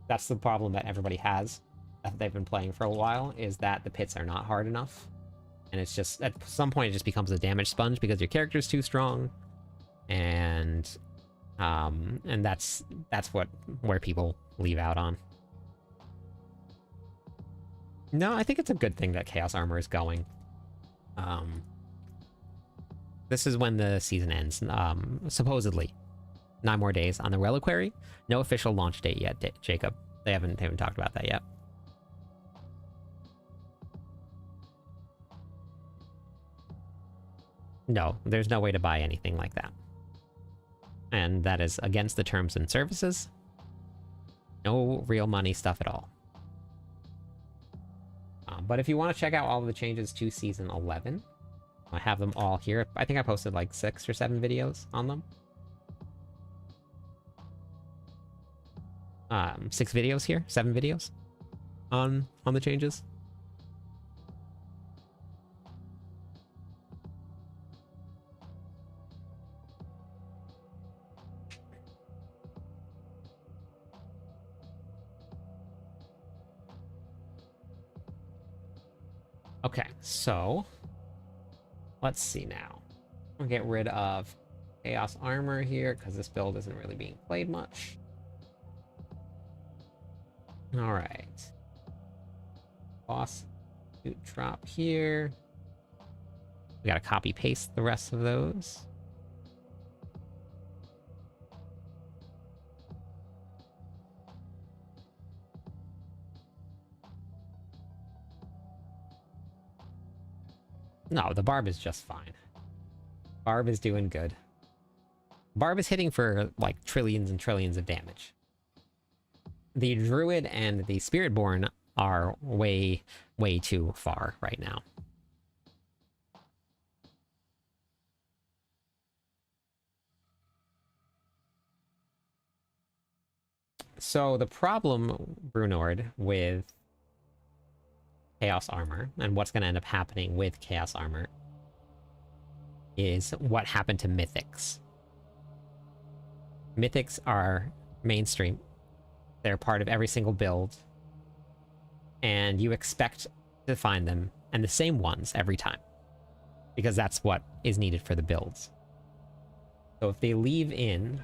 That's the problem that everybody has, that they've been playing for a while, is that the pits are not hard enough. And it's just, at some point, it just becomes a damage sponge because your character's too strong. And that's where people leave out on. No, I think it's a good thing that Chaos Armor is going. This is when the season ends, supposedly. 9 more days on the Reliquary. No official launch date yet, Jacob. They haven't talked about that yet. No, there's no way to buy anything like that. And that is against the terms and services. No real money stuff at all. But if you want to check out all of the changes to Season 11, I have them all here. I think I posted like 6 or 7 videos on them. 6 videos here, 7 videos. on the changes? Okay, so let's see now. We'll get rid of Chaos Armor here because this build isn't really being played much. All right. Boss suit drop here. We gotta copy paste the rest of those. No, the Barb is just fine. Barb is doing good. Barb is hitting for like trillions and trillions of damage. The Druid and the Spiritborn are way, way too far right now. So the problem, Brunord, with Chaos Armor, and what's going to end up happening with Chaos Armor, is what happened to Mythics. Mythics are mainstream. They're part of every single build. And you expect to find them, and the same ones every time. Because that's what is needed for the builds. So if they leave in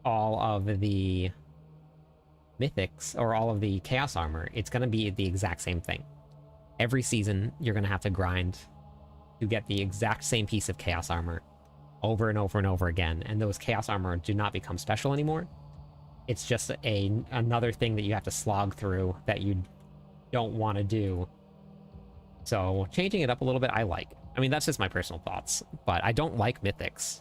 all of the Mythics, or all of the Chaos Armor, it's going to be the exact same thing. Every season, you're going to have to grind to get the exact same piece of Chaos Armor over and over and over again, and those Chaos Armor do not become special anymore. It's just another thing that you have to slog through that you don't want to do. So changing it up a little bit, I like. I mean, that's just my personal thoughts, but I don't like Mythics.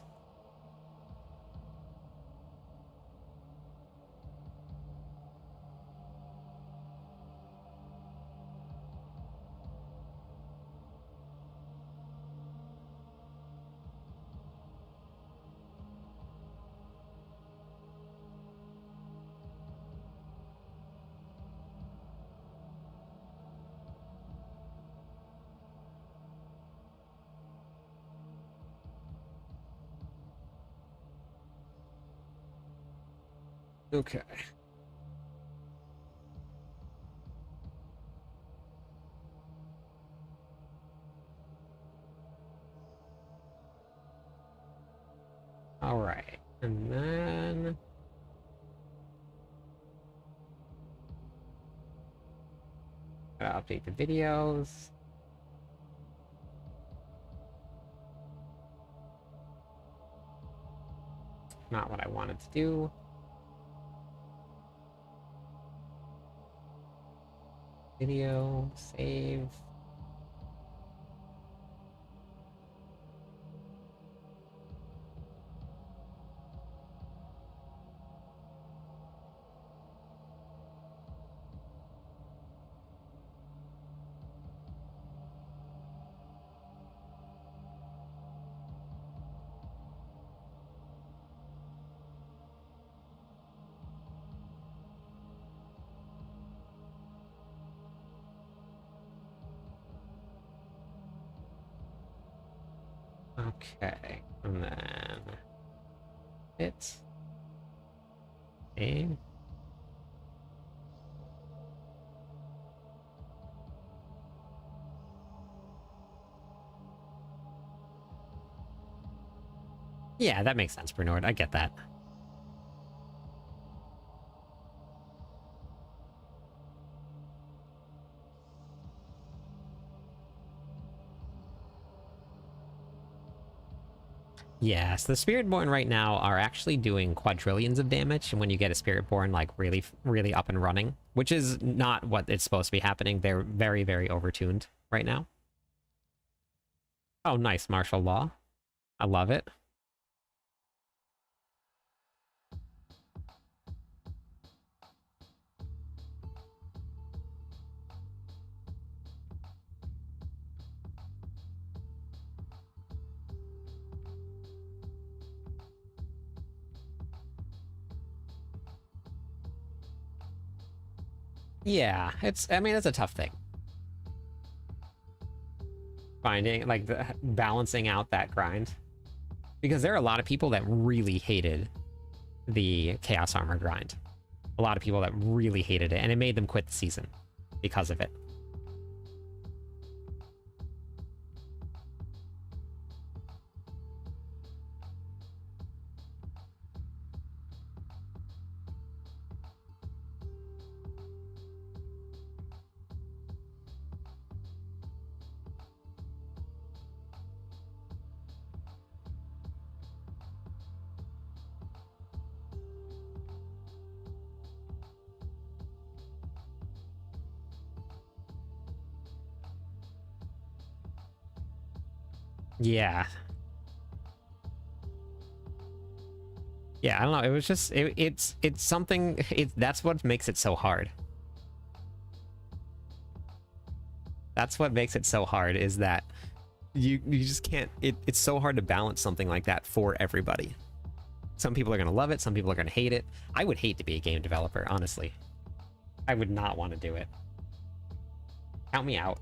Okay. All right. And then gotta update the videos. Not what I wanted to do. Video, save. Okay. And then it. Save. Yeah, that makes sense, Bernard. I get that. Yes, the Spiritborn right now are actually doing quadrillions of damage when you get a Spiritborn like really, really up and running, which is not what it's supposed to be happening. They're very, very overtuned right now. Oh, nice, martial law. I love it. Yeah, I mean, it's a tough thing. Finding, like, balancing out that grind. Because there are a lot of people that really hated the Chaos Armor grind. A lot of people that really hated it, and it made them quit the season because of it. Yeah. Yeah, I don't know. It was just it's something. That's what makes it so hard. That's what makes it so hard is that you just can't. It's so hard to balance something like that for everybody. Some people are gonna love it. Some people are gonna hate it. I would hate to be a game developer, honestly. I would not want to do it. Count me out.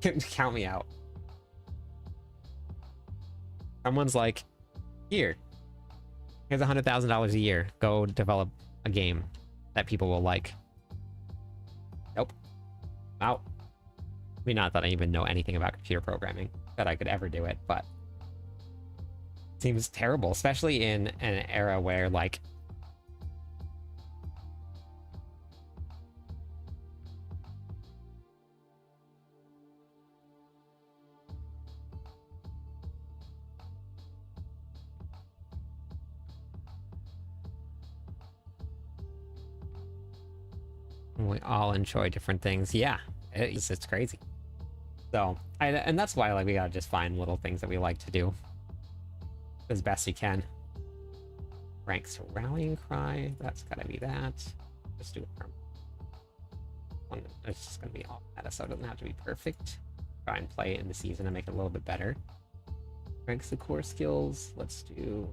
Count me out. Someone's like, here, here's $100,000 a year. Go develop a game that people will like. Nope. Out. I mean, not that I even know anything about computer programming, that I could ever do it, but it seems terrible, especially in an era where, like, we all enjoy different things. Yeah, it's crazy. So, and that's why, like, we gotta just find little things that we like to do as best you can. Ranks to rallying cry. That's gotta be that. Just do it. It's just gonna be all meta, so it doesn't have to be perfect. Try and play it in the season and make it a little bit better. Ranks the core skills. Let's do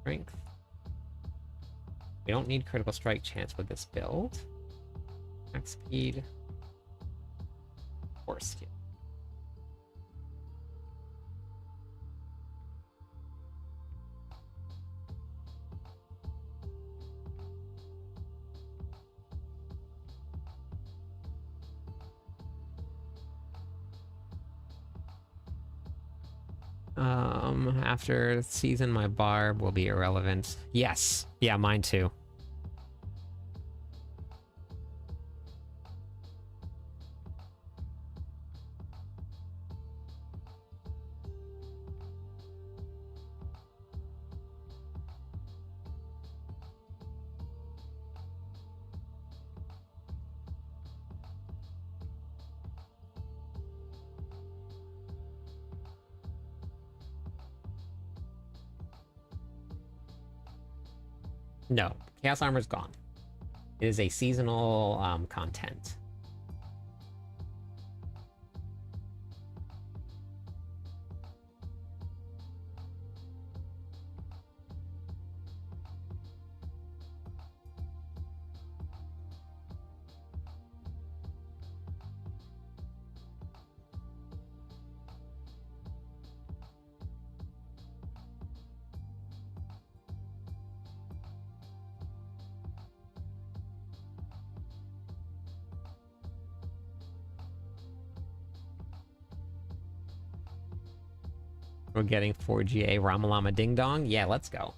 strength. We don't need critical strike chance with this build. Max speed. Core skill. After season, my barb will be irrelevant. Yes. Yeah, mine too. No, Chaos Armor's gone. It is a seasonal content. We're getting 4GA Ramalama Ding Dong. Yeah, let's go.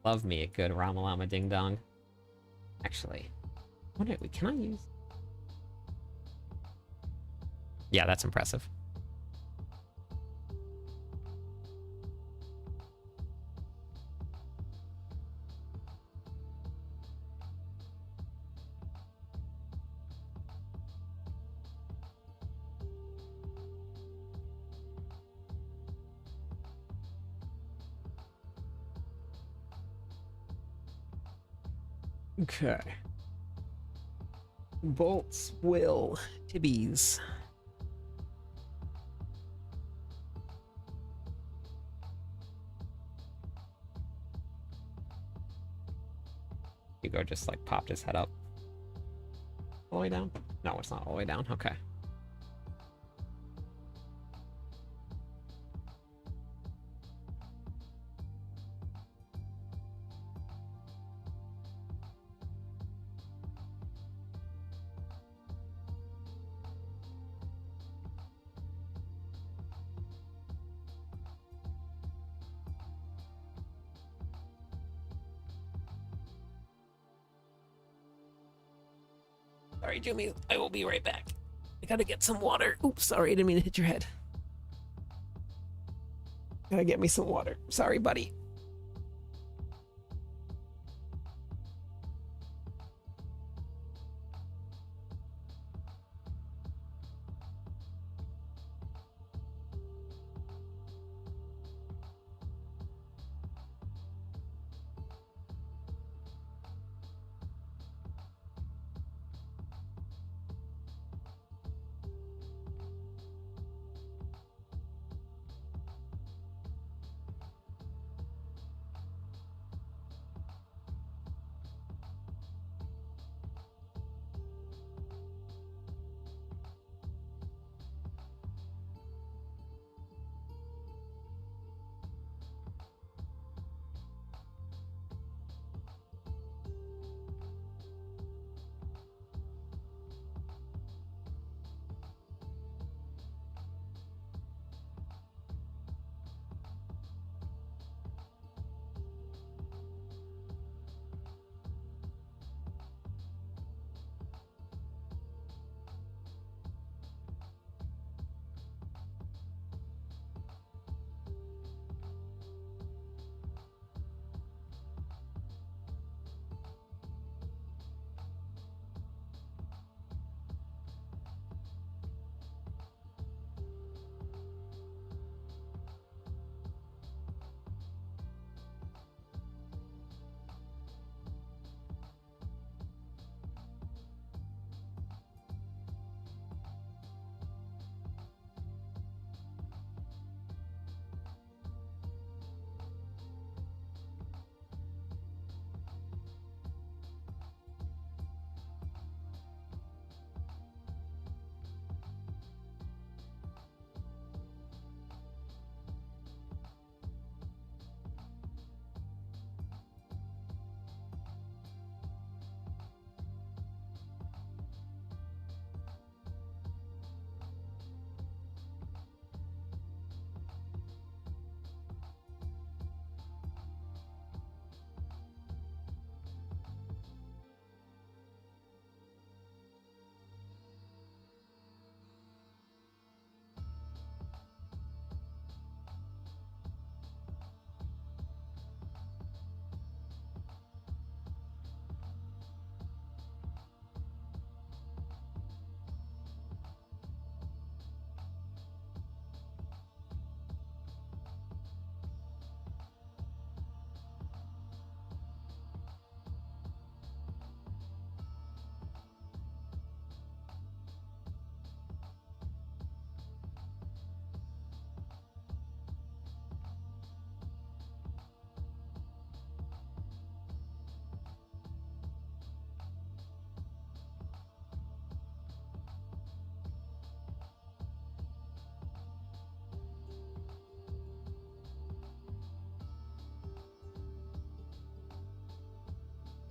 Love me a good Ramalama Ding Dong. Actually, can I use? Yeah, that's impressive. Okay. Bolts, will, tibbies. Hugo just like popped his head up. All the way down? No, it's not all the way down. Okay. Sorry, Jimmy. I will be right back. I gotta get some water. Oops, sorry, I didn't mean to hit your head. Gotta get me some water. Sorry, buddy.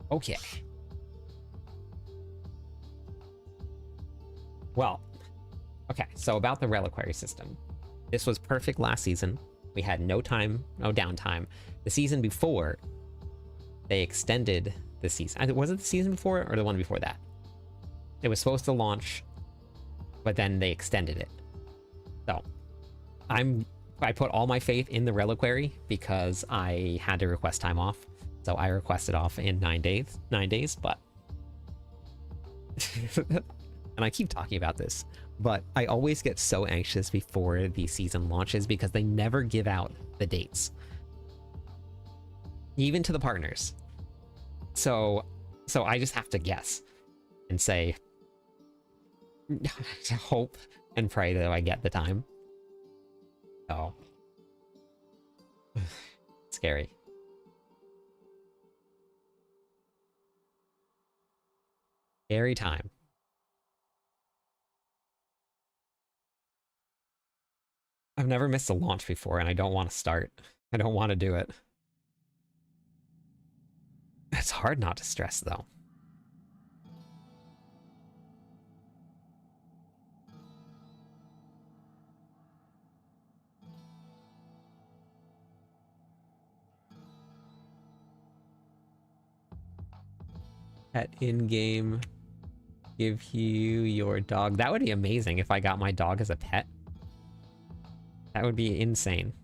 Okay. Well, okay, so about the reliquary system. This was perfect last season. We had no time, no downtime. The season before, they extended the season. Was it the season before or the one before that? It was supposed to launch, but then they extended it. So I put all my faith in the reliquary because I had to request time off. So I requested off in 9 days, but and I keep talking about this, but I always get so anxious before the season launches because they never give out the dates, even to the partners. So I just have to guess and say, hope and pray that I get the time. Oh, scary. Scary time. I've never missed a launch before, and I don't want to start. I don't want to do it. It's hard not to stress, though. Pet in-game. Give you your dog. That would be amazing if I got my dog as a pet. That would be insane.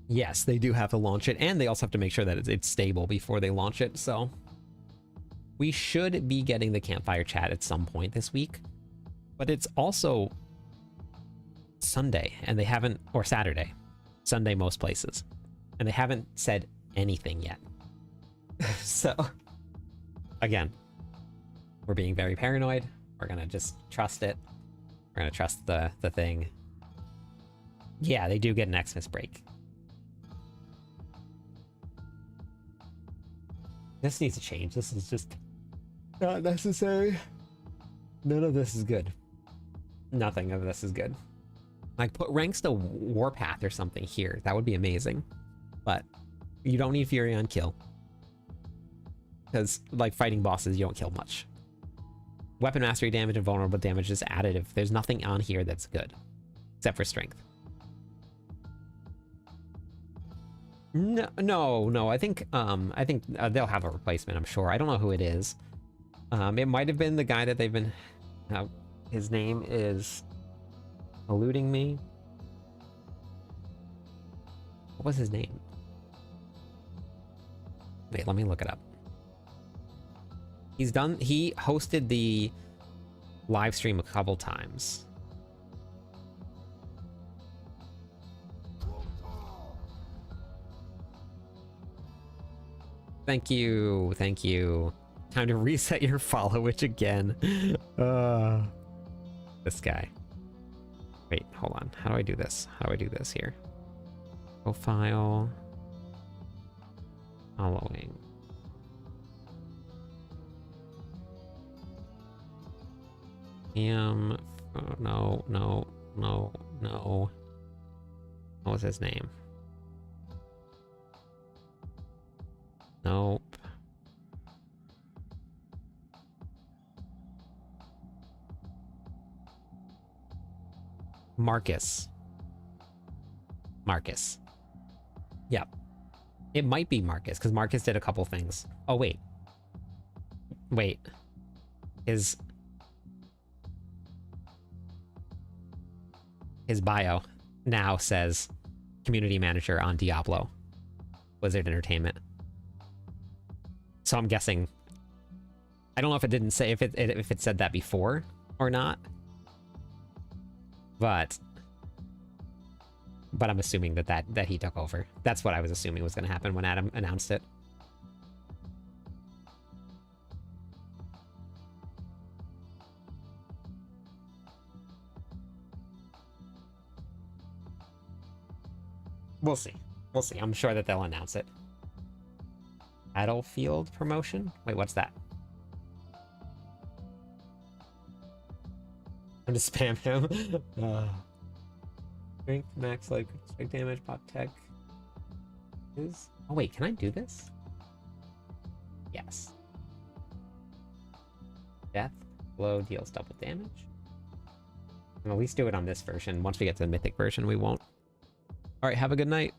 Yes, they do have to launch it, and they also have to make sure that it's stable before they launch it, so... We should be getting the campfire chat at some point this week, but it's also Sunday, and they haven't... or Saturday. Sunday most places. And they haven't said anything yet. So, again, we're being very paranoid. We're gonna just trust it. We're gonna trust the thing. Yeah, they do get an Xmas break. This needs to change. This is just not necessary. None of this is good. Nothing of this is good. Like, put ranks to Warpath or something here. That would be amazing. But you don't need Fury on kill. Because, like, fighting bosses, you don't kill much. Weapon mastery damage and vulnerable damage is additive. There's nothing on here that's good. Except for strength. No. I think they'll have a replacement, I'm sure. I don't know who it is. It might have been the guy that they've been... his name is eluding me. What was his name? Wait, let me look it up. He hosted the live stream a couple times. Thank you. Time to reset your follow-witch again. This guy. Wait, hold on. How do I do this? How do I do this here? Profile. Following. No. What was his name? Nope. Marcus. Yep. It might be Marcus, because Marcus did a couple things. Oh, wait. His bio now says community manager on Diablo Blizzard Entertainment. So I'm guessing... I don't know if it didn't say... if it said that before or not. But I'm assuming that he took over. That's what I was assuming was going to happen when Adam announced it. We'll see. I'm sure that they'll announce it. Battlefield promotion? Wait, what's that? I'm just spam him. Strength, max life, strike damage, pop tech. Oh wait, can I do this? Yes. Death, blow deals double damage. I'll at least do it on this version. Once we get to the mythic version, we won't. Alright, have a good night.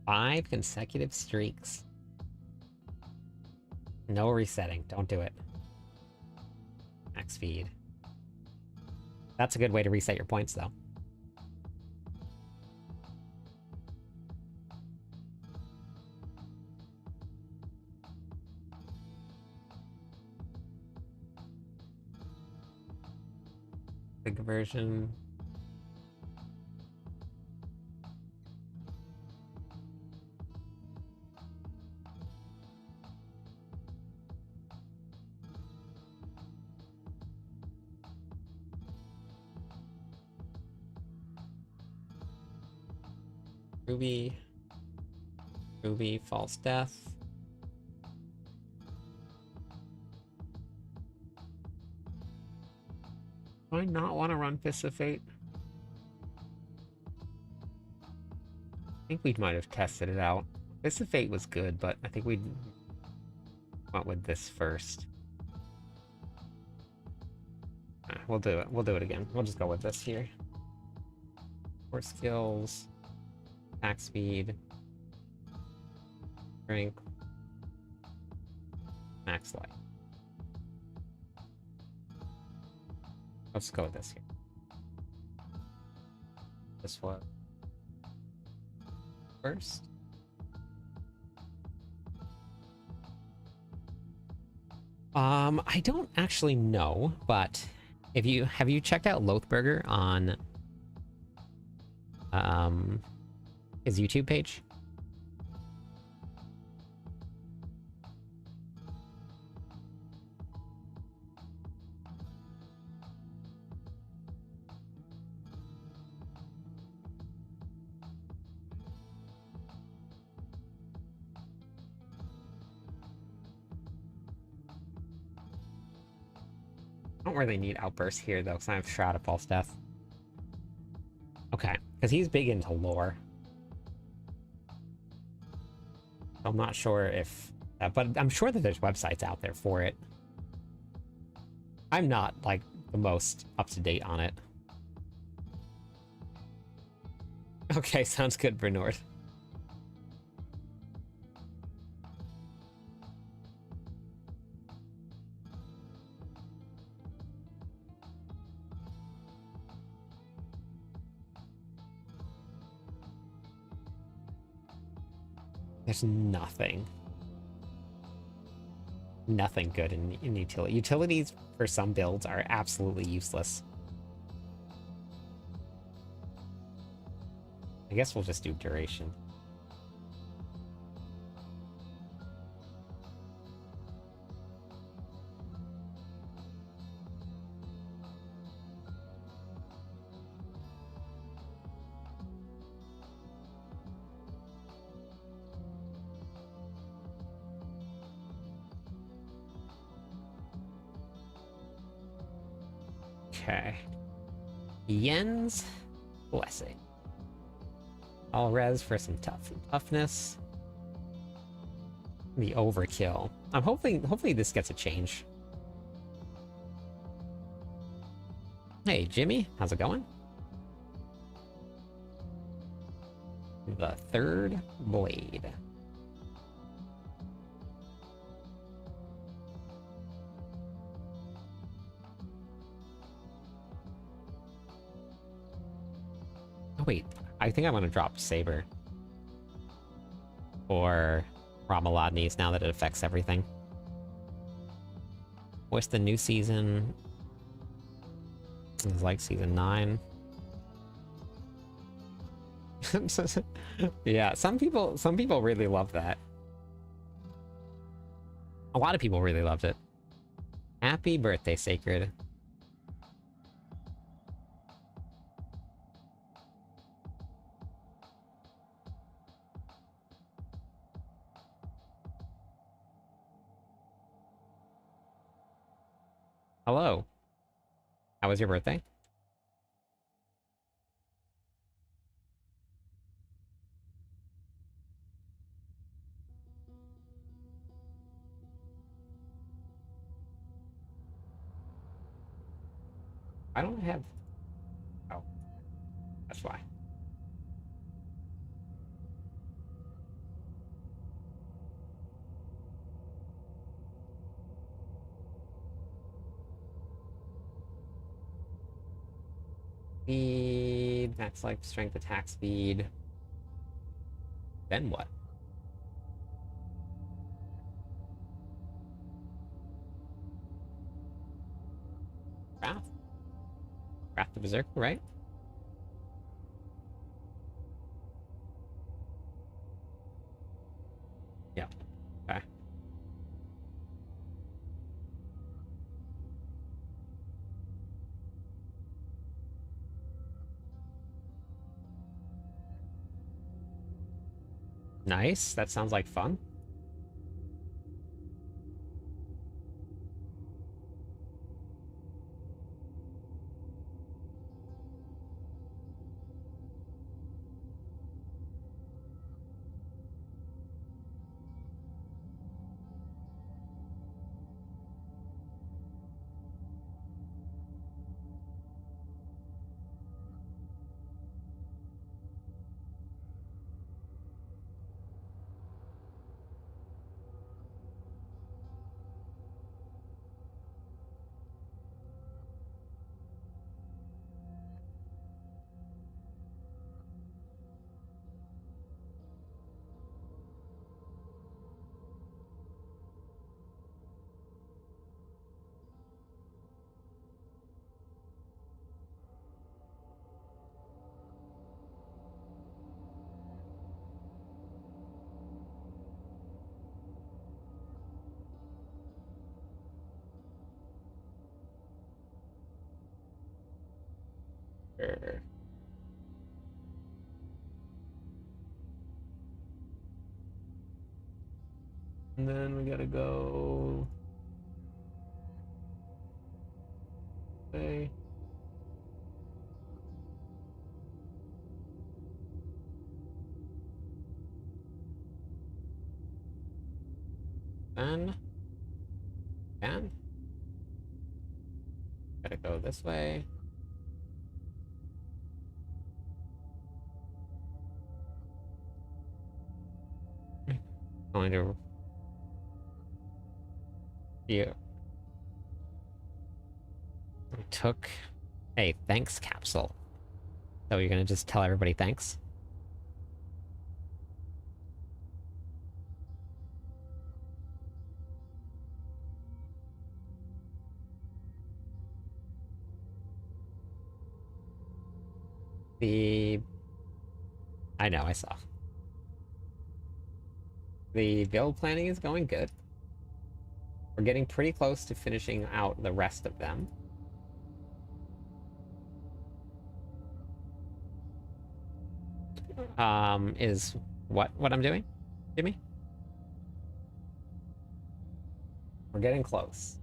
5 consecutive streaks. No resetting. Don't do it. Max feed. That's a good way to reset your points, though. Big version. Ruby. Ruby, false death. Do I not want to run Fist of Fate? I think we might have tested it out. Fist of Fate was good, but I think we went with this first. We'll do it. We'll do it again. We'll just go with this here. 4 skills. Attack speed. Strength. Max life. Let's go with this here. This one first. I don't actually know, but if you have you checked out Loathburger on his YouTube page? I don't really need outbursts here though, because I have Shroud of False Death. Okay, because he's big into lore. I'm not sure if, but I'm sure that there's websites out there for it. I'm not like the most up to date on it. Okay, sounds good, Bernard. There's nothing. Nothing good in utility. Utilities for some builds are absolutely useless. I guess we'll just do duration. Okay. Yen's Blessing. All res for some toughness. The overkill. I'm hopefully this gets a change. Hey Jimmy, how's it going? The third blade. Oh wait, I think I'm gonna drop Saber. Or Ramalodni's now that it affects everything. What's the new season? It's like season 9. Yeah, some people really love that. A lot of people really loved it. Happy birthday, Sacred. Hello. How was your birthday? I don't have... Oh, that's why. Speed, max life, strength, attack speed. Then what? Wrath? Wrath the Berserker, right? Yeah. Okay. Nice. That sounds like fun. Sure. And then we gotta go. Okay. Then, and gotta go this way. Going to. Yeah. Took a thanks capsule. So you're gonna just tell everybody thanks? The I know, I saw. The build planning is going good. We're getting pretty close to finishing out the rest of them. Is what I'm doing, Jimmy? We're getting close.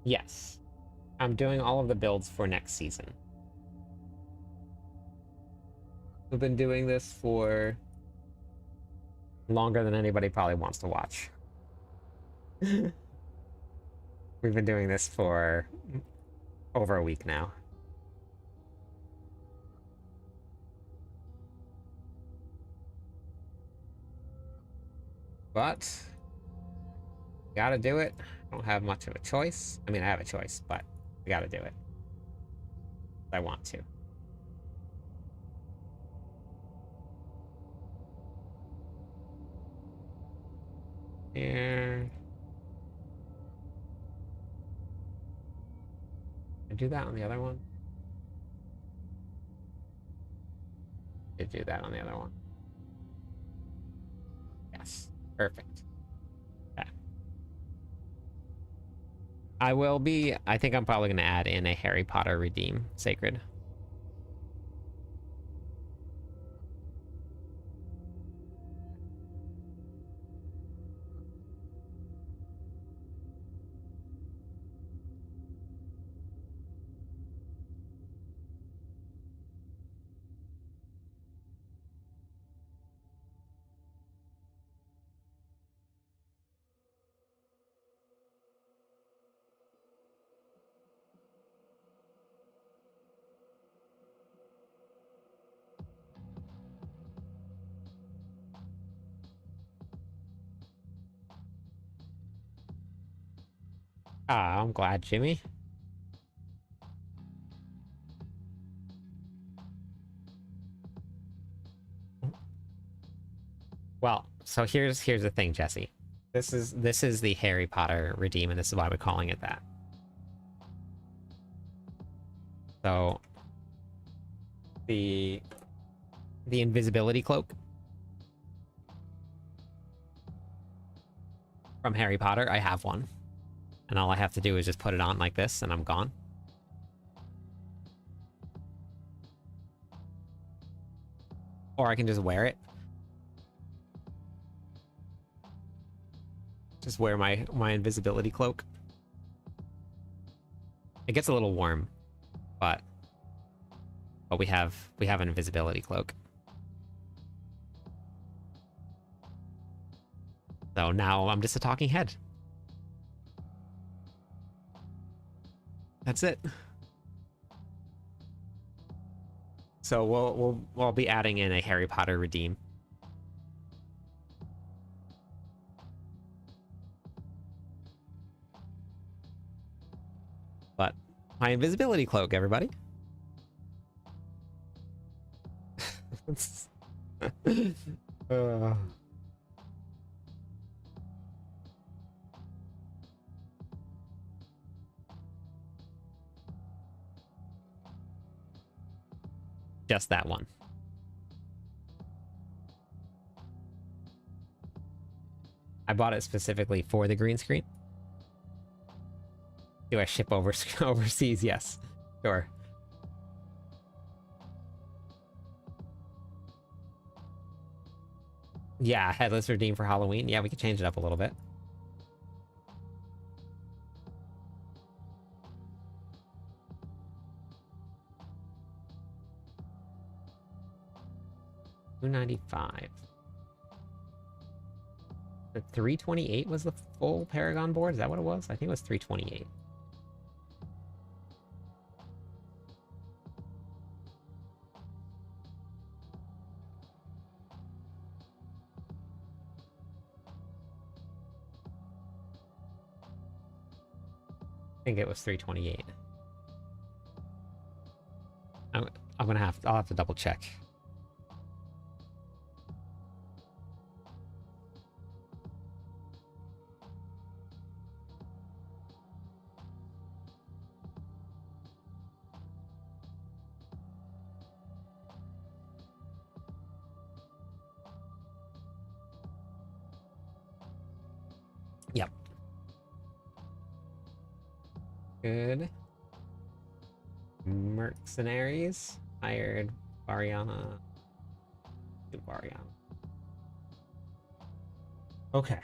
Yes. I'm doing all of the builds for next season. We've been doing this for longer than anybody probably wants to watch. We've been doing this for over a week now. But gotta do it. I don't have much of a choice. I mean, I have a choice, but I gotta do it. I want to. Here. I do that on the other one. Did do that on the other one. Yes. Perfect. Okay. I will be. I think I'm probably gonna add in a Harry Potter Redeem Sacred. Ah, I'm glad, Jimmy. Well, so here's the thing, Jesse. This is the Harry Potter redeem, and this is why we're calling it that. So the invisibility cloak from Harry Potter, I have one. And all I have to do is just put it on like this, and I'm gone. Or I can just wear it. Just wear my invisibility cloak. It gets a little warm, but we have an invisibility cloak. So now I'm just a talking head. That's it. So we'll be adding in a Harry Potter redeem. But my invisibility cloak, everybody. Just that one. I bought it specifically for the green screen. Do I ship overseas? Yes. Sure. Yeah, headless redeem for Halloween. Yeah, we could change it up a little bit. $295. The 328 was the full Paragon board? Is that what it was? I think it was 328. I think it was 328. I'll have to double check. Yep. Good. Mercenaries hired Variana. Variana. Okay.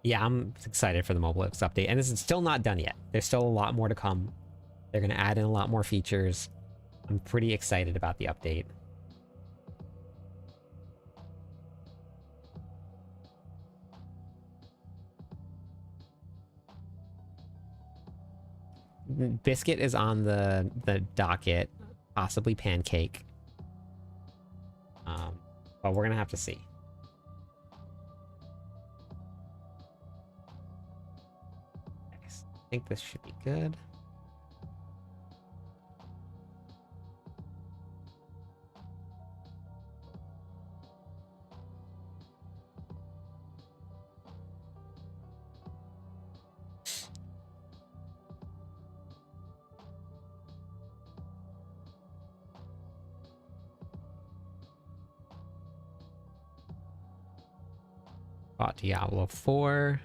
Yeah, I'm excited for the Mobilix update, and this is still not done yet. There's still a lot more to come. They're going to add in a lot more features. I'm pretty excited about the update. Biscuit is on the docket, possibly Pancake. But we're going to have to see. I think this should be good. Bought Diablo 4.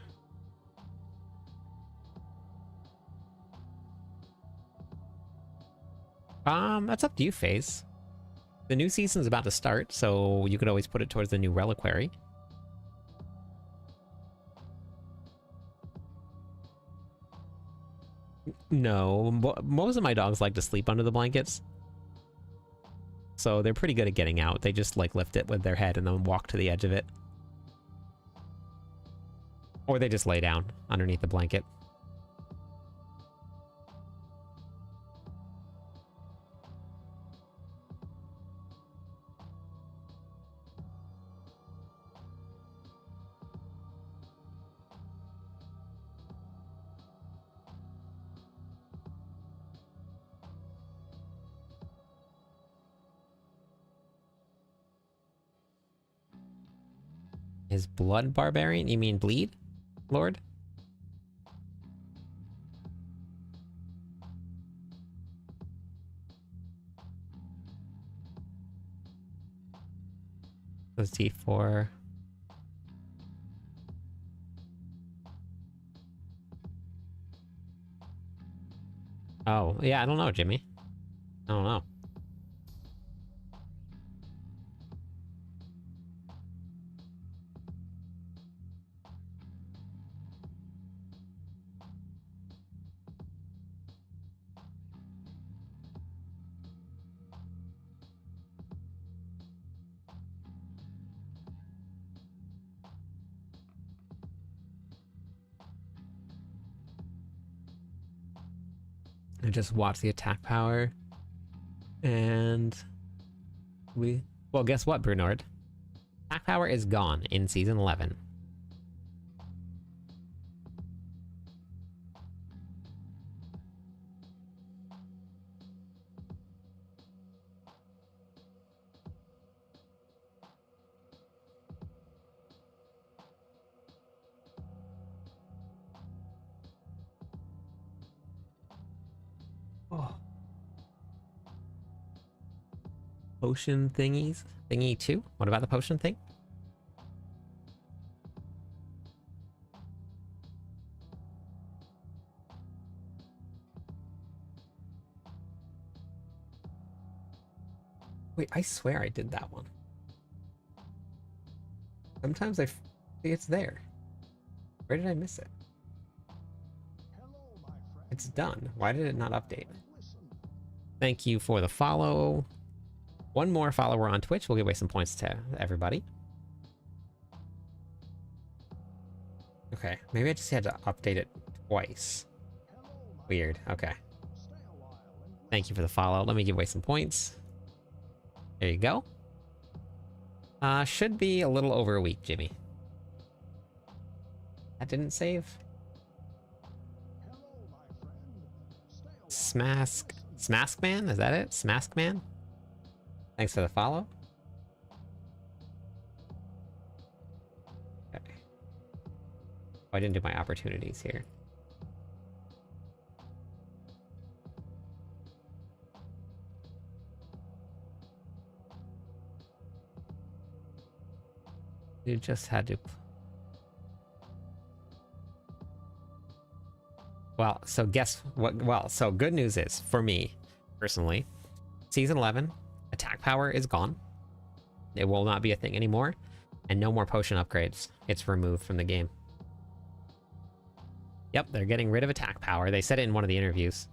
That's up to you, FaZe. The new season's about to start, so you could always put it towards the new reliquary. No, most of my dogs like to sleep under the blankets. So they're pretty good at getting out. They just like lift it with their head and then walk to the edge of it. Or they just lay down underneath the blanket. His blood barbarian? You mean bleed, Lord? Those D4. Oh, yeah, I don't know, Jimmy. I don't know. I just watch the attack power. And well, guess what, Brunord? Attack power is gone in Season 11. Oh. Potion thingies? Thingy 2? What about the potion thing? Wait, I swear I did that one. Sometimes I see it's there. Where did I miss it? It's done. Why did it not update? Thank you for the follow. One more follower on Twitch. We'll give away some points to everybody. Okay, maybe I just had to update it twice. Weird. Okay. Thank you for the follow. Let me give away some points. There you go. Should be a little over a week, Jimmy. That didn't save? Smask Man? Is that it? Smask Man? Thanks for the follow. Okay. Oh, I didn't do my opportunities here. You just had to... Well, so guess what? Well, so good news is, for me, personally, Season 11, attack power is gone. It will not be a thing anymore. And no more potion upgrades. It's removed from the game. Yep, they're getting rid of attack power. They said it in one of the interviews.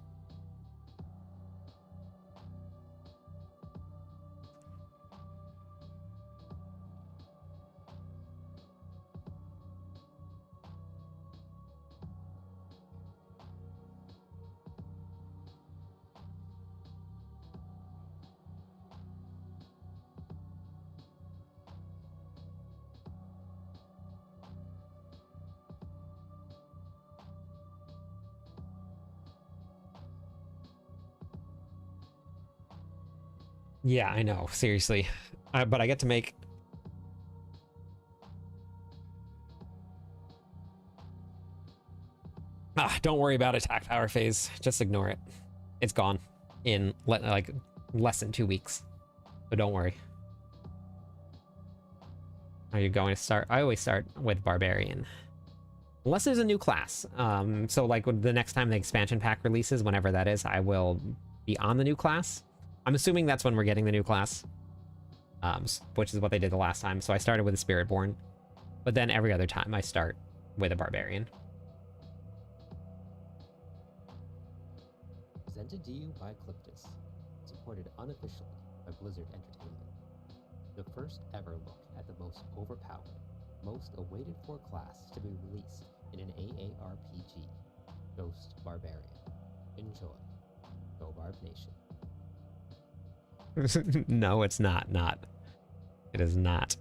Yeah, I know. Seriously. But I get to make... don't worry about attack power phase. Just ignore it. It's gone in like less than 2 weeks. So don't worry. Are you going to start? I always start with Barbarian. Unless there's a new class. So like the next time the expansion pack releases, whenever that is, I will be on the new class. I'm assuming that's when we're getting the new class. Which is what they did the last time. So I started with a Spiritborn. But then every other time I start with a Barbarian. Presented to you by Cliptus. Supported unofficially by Blizzard Entertainment. The first ever look at the most overpowered most awaited for class to be released in an AARPG, Ghost Barbarian. Enjoy. Go Barb Nation. No, it's not. Not. It is not.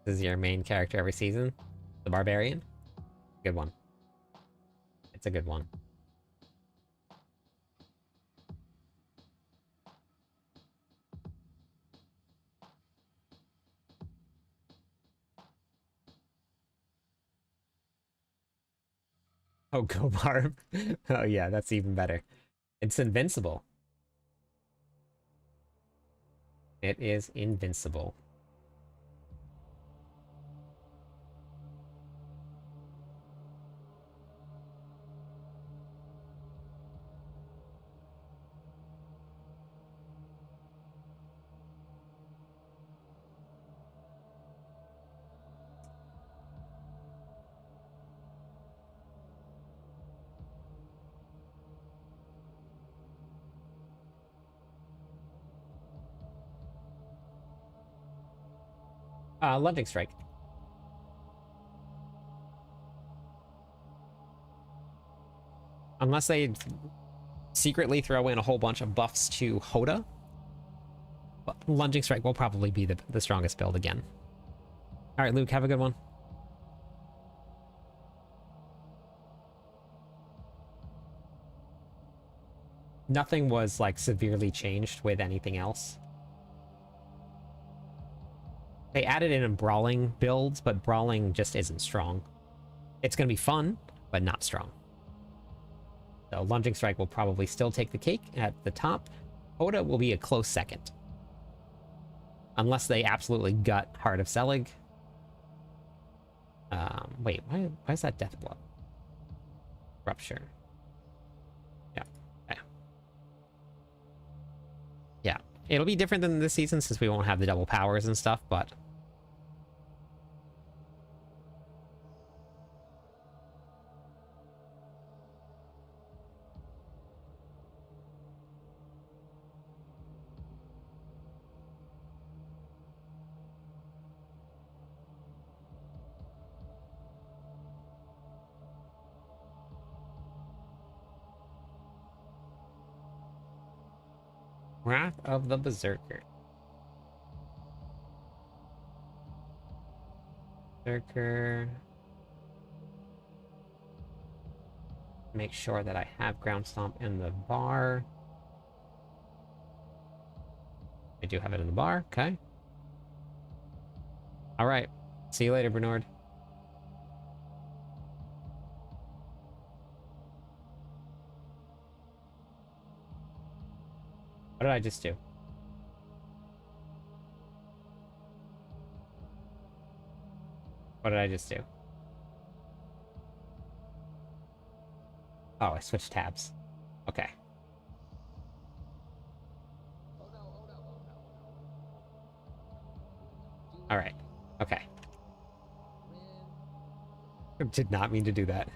This is your main character every season? The Barbarian? Good one. It's a good one. Oh, go Barb. Oh yeah, that's even better. It's invincible. It is invincible. Lunging Strike. Unless they secretly throw in a whole bunch of buffs to Hoda, Lunging Strike will probably be the strongest build again. All right, Luke, have a good one. Nothing was like severely changed with anything else. They added in brawling builds, but brawling just isn't strong. It's going to be fun, but not strong. So Lunging Strike will probably still take the cake at the top. Hoda will be a close second. Unless they absolutely gut Heart of Selig. Wait, why is that Death Blow? Rupture. Yeah. Yeah. Yeah. It'll be different than this season since we won't have the double powers and stuff, but Wrath of the Berserker. Berserker. Make sure that I have Ground Stomp in the bar. I do have it in the bar. Okay. All right. See you later, Bernard. What did I just do? What did I just do? Oh, I switched tabs. Okay. Oh no, oh no, oh no, oh no. All right. Okay. Rin. Did not mean to do that.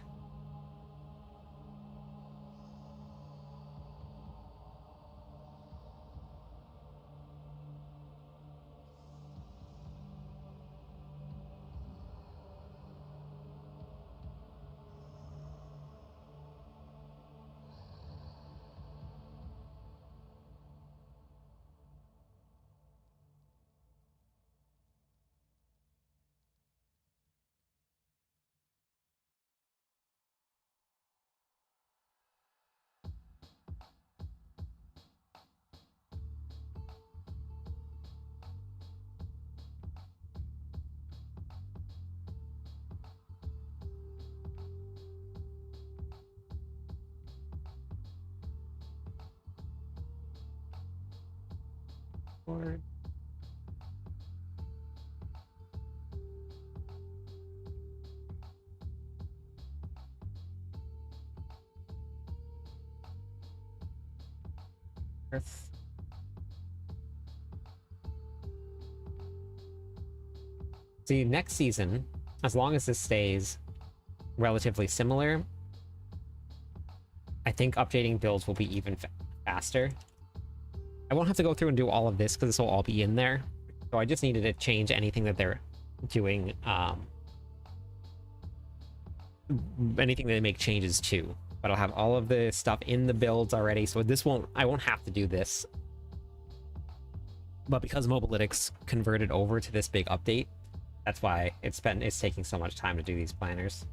Or Earth. See, next season, as long as this stays relatively similar, I think updating builds will be even faster. I won't have to go through and do all of this because this will all be in there. So I just needed to change anything that they're doing, anything that they make changes to. But I'll have all of the stuff in the builds already, so I won't have to do this. But because Mobalytics converted over to this big update, that's why it's taking so much time to do these planners.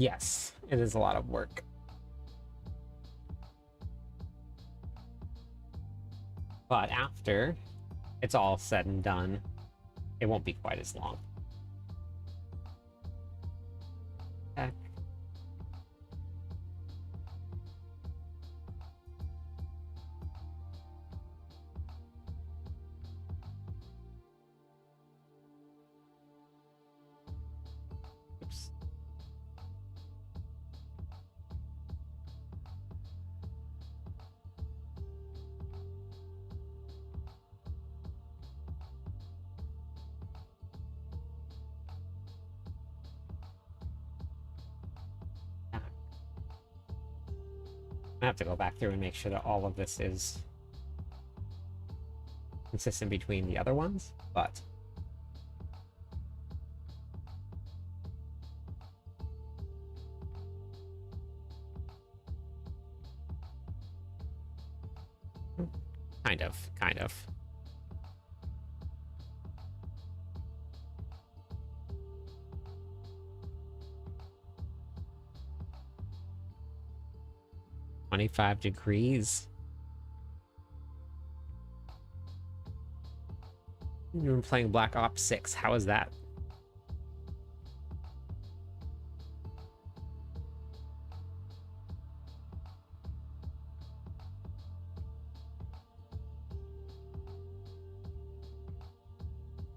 Yes, it is a lot of work. But after it's all said and done, it won't be quite as long. Heck. Oops. I have to go back through and make sure that all of this is consistent between the other ones, but kind of. $25. You were playing Black Ops 6. How is that?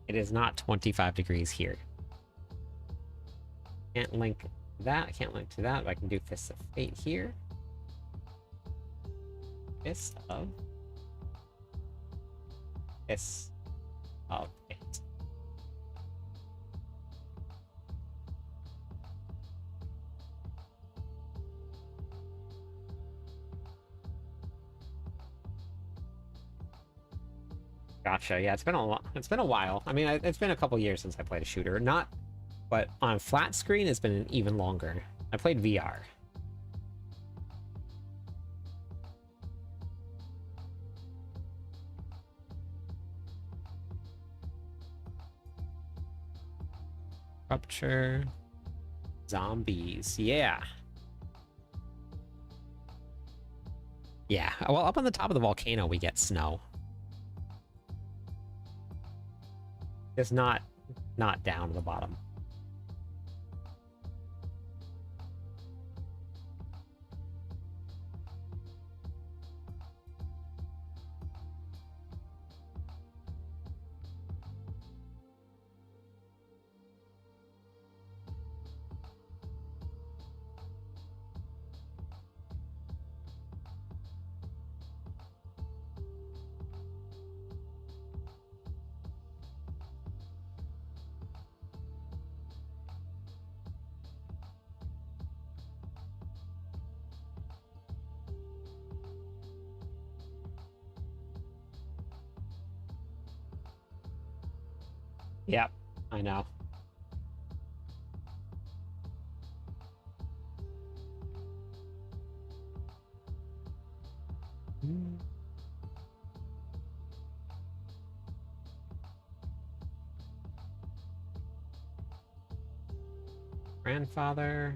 It is not 25 degrees here. Can't link that. I can't link to that, but I can do Fists of Fate here. Fist of Fate. Gotcha. Yeah, it's been a while. I mean, it's been a couple years since I played a shooter. But on flat screen, it's been even longer. I played VR. Rupture. Zombies. Yeah. Yeah. Well, up on the top of the volcano, we get snow. It's not down to the bottom. Yep, I know. Grandfather.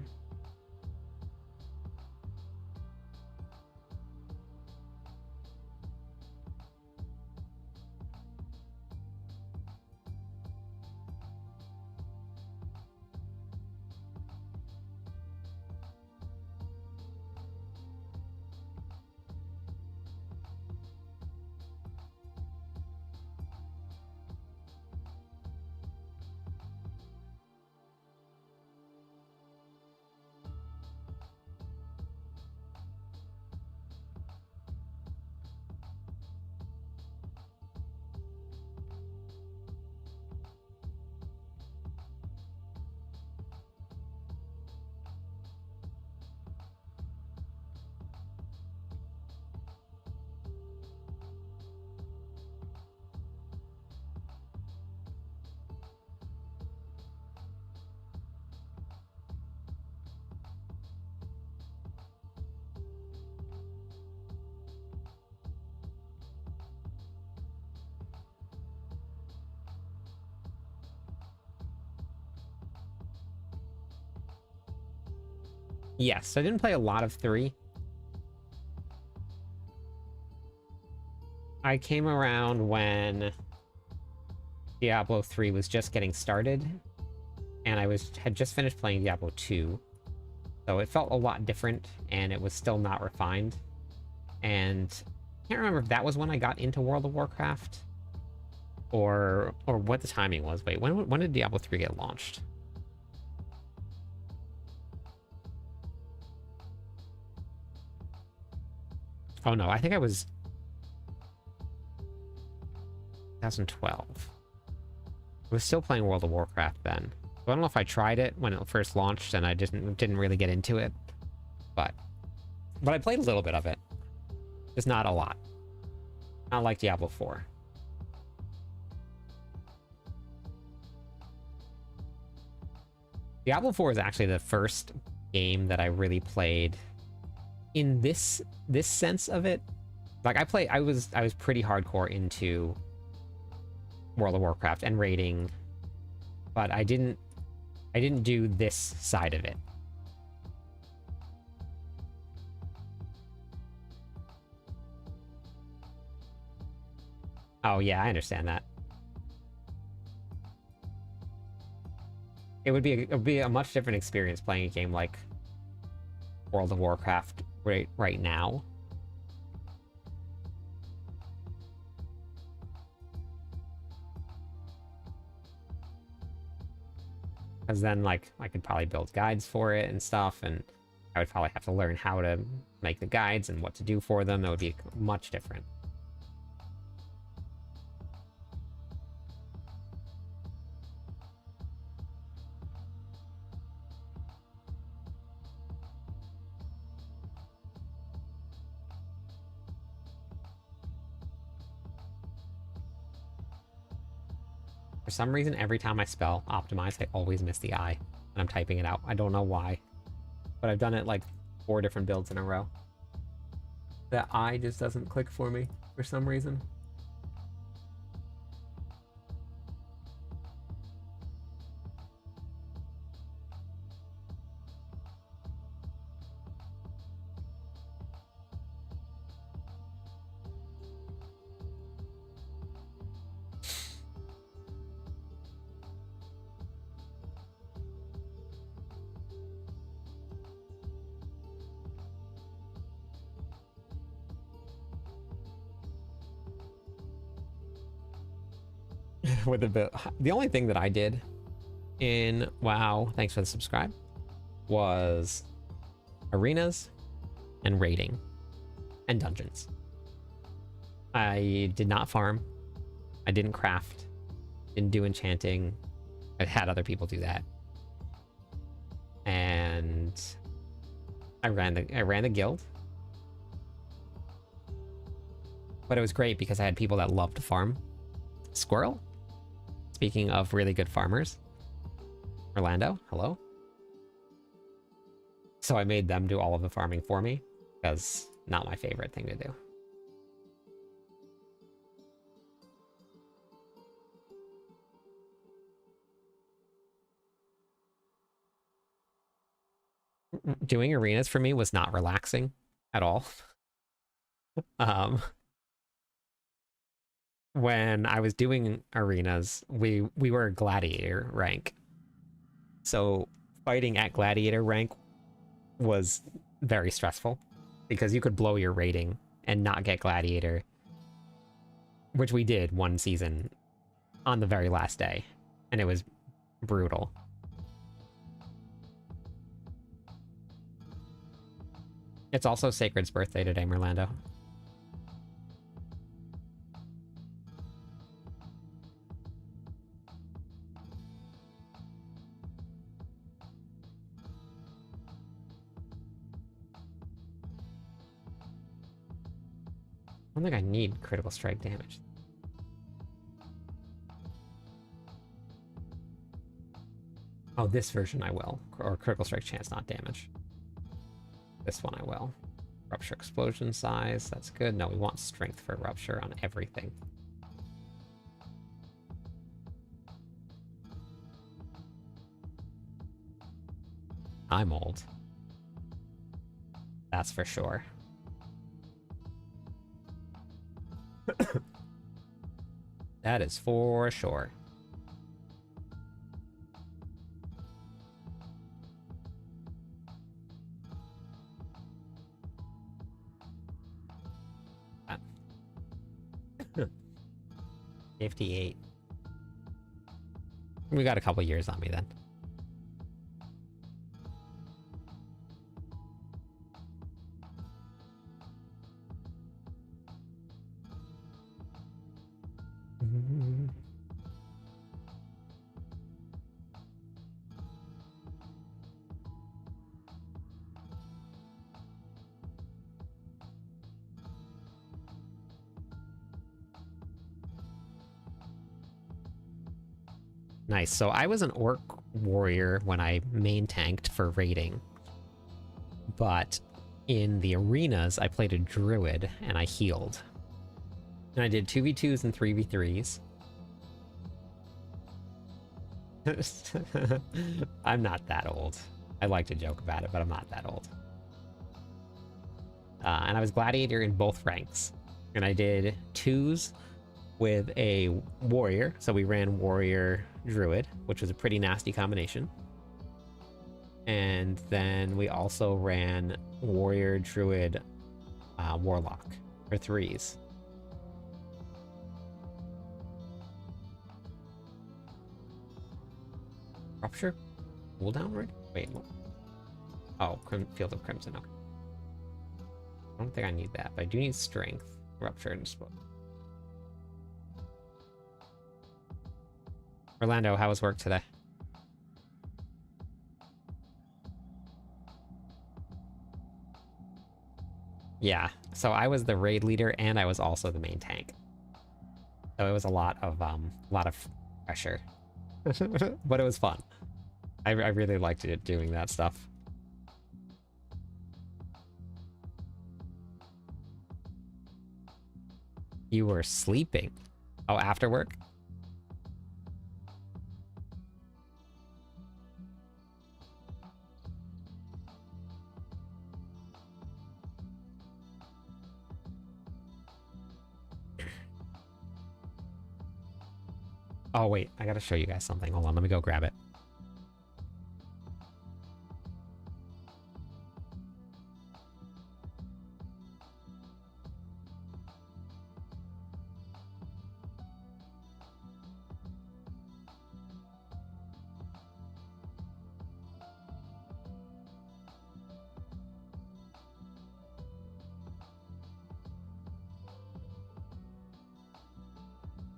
Yes, I didn't play a lot of 3. I came around when Diablo 3 was just getting started, and had just finished playing Diablo 2. So it felt a lot different, and it was still not refined. And I can't remember if that was when I got into World of Warcraft or what the timing was. Wait, when did Diablo 3 get launched? Oh no, I think I was 2012. I was still playing World of Warcraft then. So I don't know if I tried it when it first launched and I didn't really get into it, but I played a little bit of it. Just not a lot. Not like Diablo 4. Diablo 4 is actually the first game that I really played in this sense of it. Like I was pretty hardcore into World of Warcraft and raiding, but I didn't do this side of it. Oh yeah, I understand that. It would be a much different experience playing a game like World of Warcraft right now. Because then, like, I could probably build guides for it and stuff, and I would probably have to learn how to make the guides and what to do for them. That would be much different. For some reason, every time I spell optimize, I always miss the I when I'm typing it out. I don't know why, but I've done it like 4 different builds in a row. The I just doesn't click for me for some reason. With the build, the only thing that I did in WoW, thanks for the subscribe, was arenas and raiding and dungeons. I did not farm. I didn't craft. Didn't do enchanting. I had other people do that. And I ran the guild. But it was great because I had people that loved to farm. Squirrel. Speaking of really good farmers. Orlando, hello. So I made them do all of the farming for me, because not my favorite thing to do. Doing arenas for me was not relaxing at all. Um, when I was doing arenas, we were gladiator rank. So fighting at gladiator rank was very stressful because you could blow your rating and not get gladiator, which we did one season on the very last day, and it was brutal. It's also Sacred's birthday today, Merlando. I don't think I need critical strike damage. Oh, this version I will. Or critical strike chance, not damage. This one I will. Rupture explosion size, that's good. No, we want strength for rupture on everything. I'm old. That's for sure. That is for sure. Ah. 58. We got a couple years on me then. Nice. So I was an orc warrior when I main tanked for raiding. But in the arenas, I played a druid and I healed. And I did 2v2s and 3v3s. I'm not that old. I like to joke about it, but I'm not that old. And I was gladiator in both ranks. And I did 2s with a warrior. So we ran warrior druid, which was a pretty nasty combination. And then we also ran warrior druid warlock for 3s. Rupture? Cooldown right? Wait, what? Oh, Field of Crimson. Okay. I don't think I need that, but I do need strength, rupture, and split. Orlando, how was work today? Yeah, so I was the raid leader and I was also the main tank. So it was a lot of pressure. But it was fun. I really liked it doing that stuff. You were sleeping. Oh, after work? Oh, wait, I gotta show you guys something. Hold on, let me go grab it.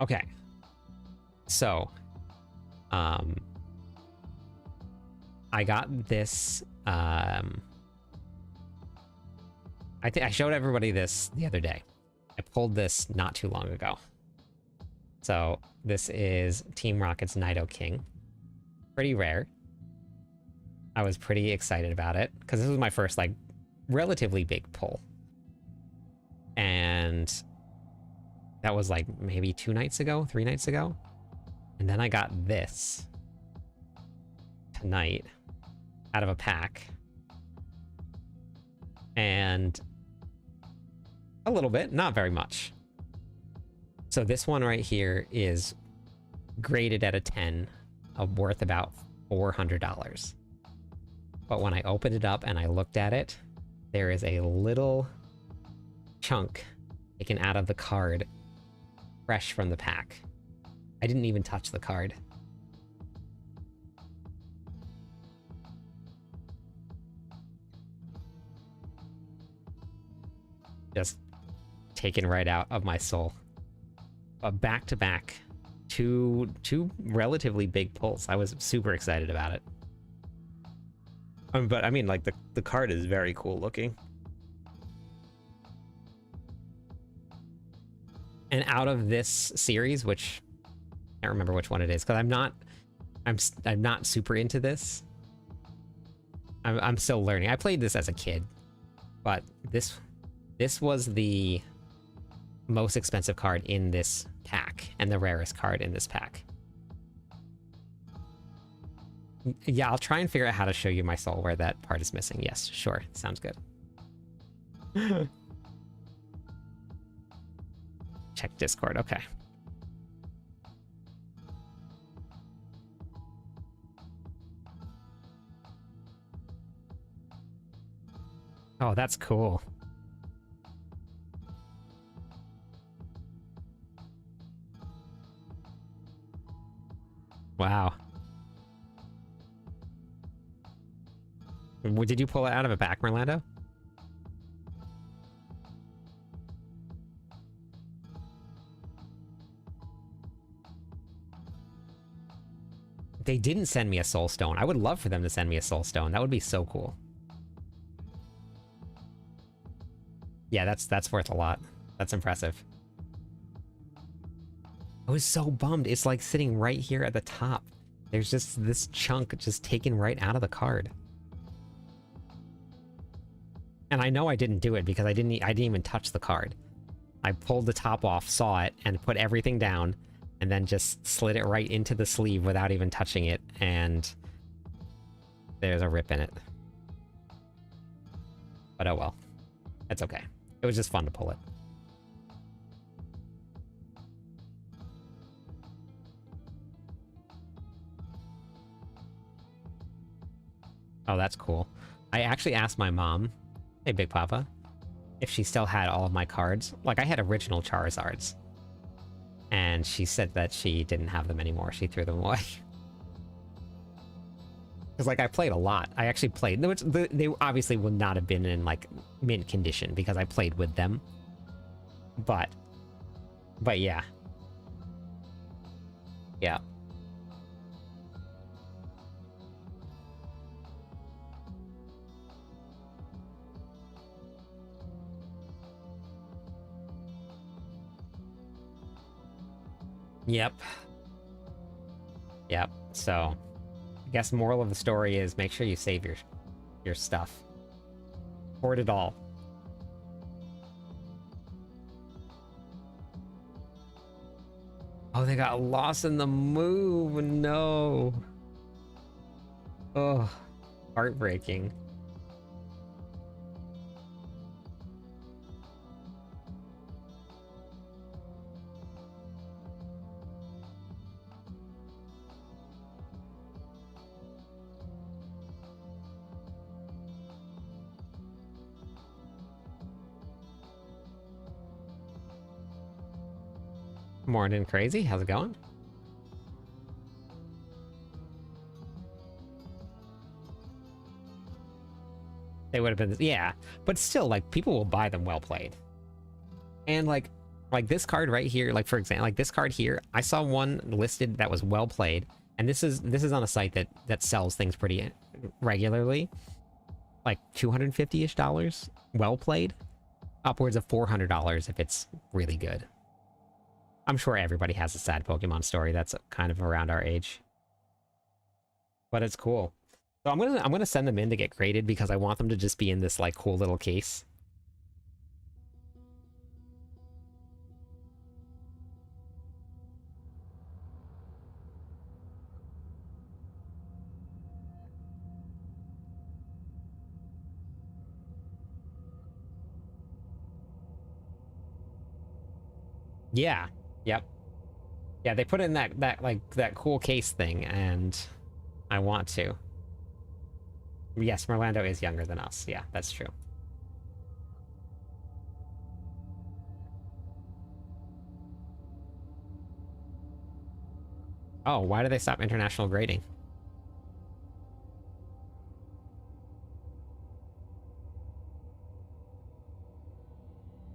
Okay. So, I got this, I think I showed everybody this the other day. I pulled this not too long ago. So, this is Team Rocket's Nido King. Pretty rare. I was pretty excited about it, because this was my first, like, relatively big pull. And that was, like, maybe 2 nights ago, 3 nights ago. And then I got this tonight out of a pack. And a little bit, not very much. So this one right here is graded at a 10, worth about $400. But when I opened it up and I looked at it, there is a little chunk taken out of the card, fresh from the pack. I didn't even touch the card. Just taken right out of my soul. Back to back, two relatively big pulls. I was super excited about it. But I mean, like the card is very cool looking. And out of this series, which I can't remember which one it is, because I'm not super into this. I'm still learning. I played this as a kid, but this was the most expensive card in this pack and the rarest card in this pack. Yeah, I'll try and figure out how to show you my soul where that part is missing. Yes, sure. Sounds good. Check Discord. Okay. Oh, that's cool. Wow. Did you pull it out of a pack, Merlando? They didn't send me a soul stone. I would love for them to send me a soul stone. That would be so cool. Yeah, that's worth a lot. That's impressive. I was so bummed. It's like sitting right here at the top. There's just this chunk just taken right out of the card. And I know I didn't do it because I didn't even touch the card. I pulled the top off, saw it, and put everything down, and then just slid it right into the sleeve without even touching it, and there's a rip in it. But oh well. It's okay. It was just fun to pull it. Oh, that's cool. I actually asked my mom, hey Big Papa, if she still had all of my cards. Like, I had original Charizards. And she said that she didn't have them anymore. She threw them away. Because, like, I played a lot. I actually played. They obviously would not have been in, like, mint condition because I played with them. But yeah. Yeah. Yep. Yep. So, I guess moral of the story is make sure you save your stuff. Hoard it all. Oh, they got lost in the move. No. Oh, heartbreaking. Morning, crazy. How's it going? They would have been, yeah, but still, like, people will buy them well played. And like this card right here, like, for example, like this card here, I saw one listed that was well played, and this is on a site that sells things pretty regularly, like $250-ish, well played, upwards of $400 if it's really good. I'm sure everybody has a sad Pokemon story that's kind of around our age, but it's cool. So I'm gonna send them in to get graded because I want them to just be in this like cool little case. Yeah. Yep. Yeah, they put in that cool case thing, and I want to. Yes, Merlando is younger than us. Yeah, that's true. Oh, why did they stop international grading?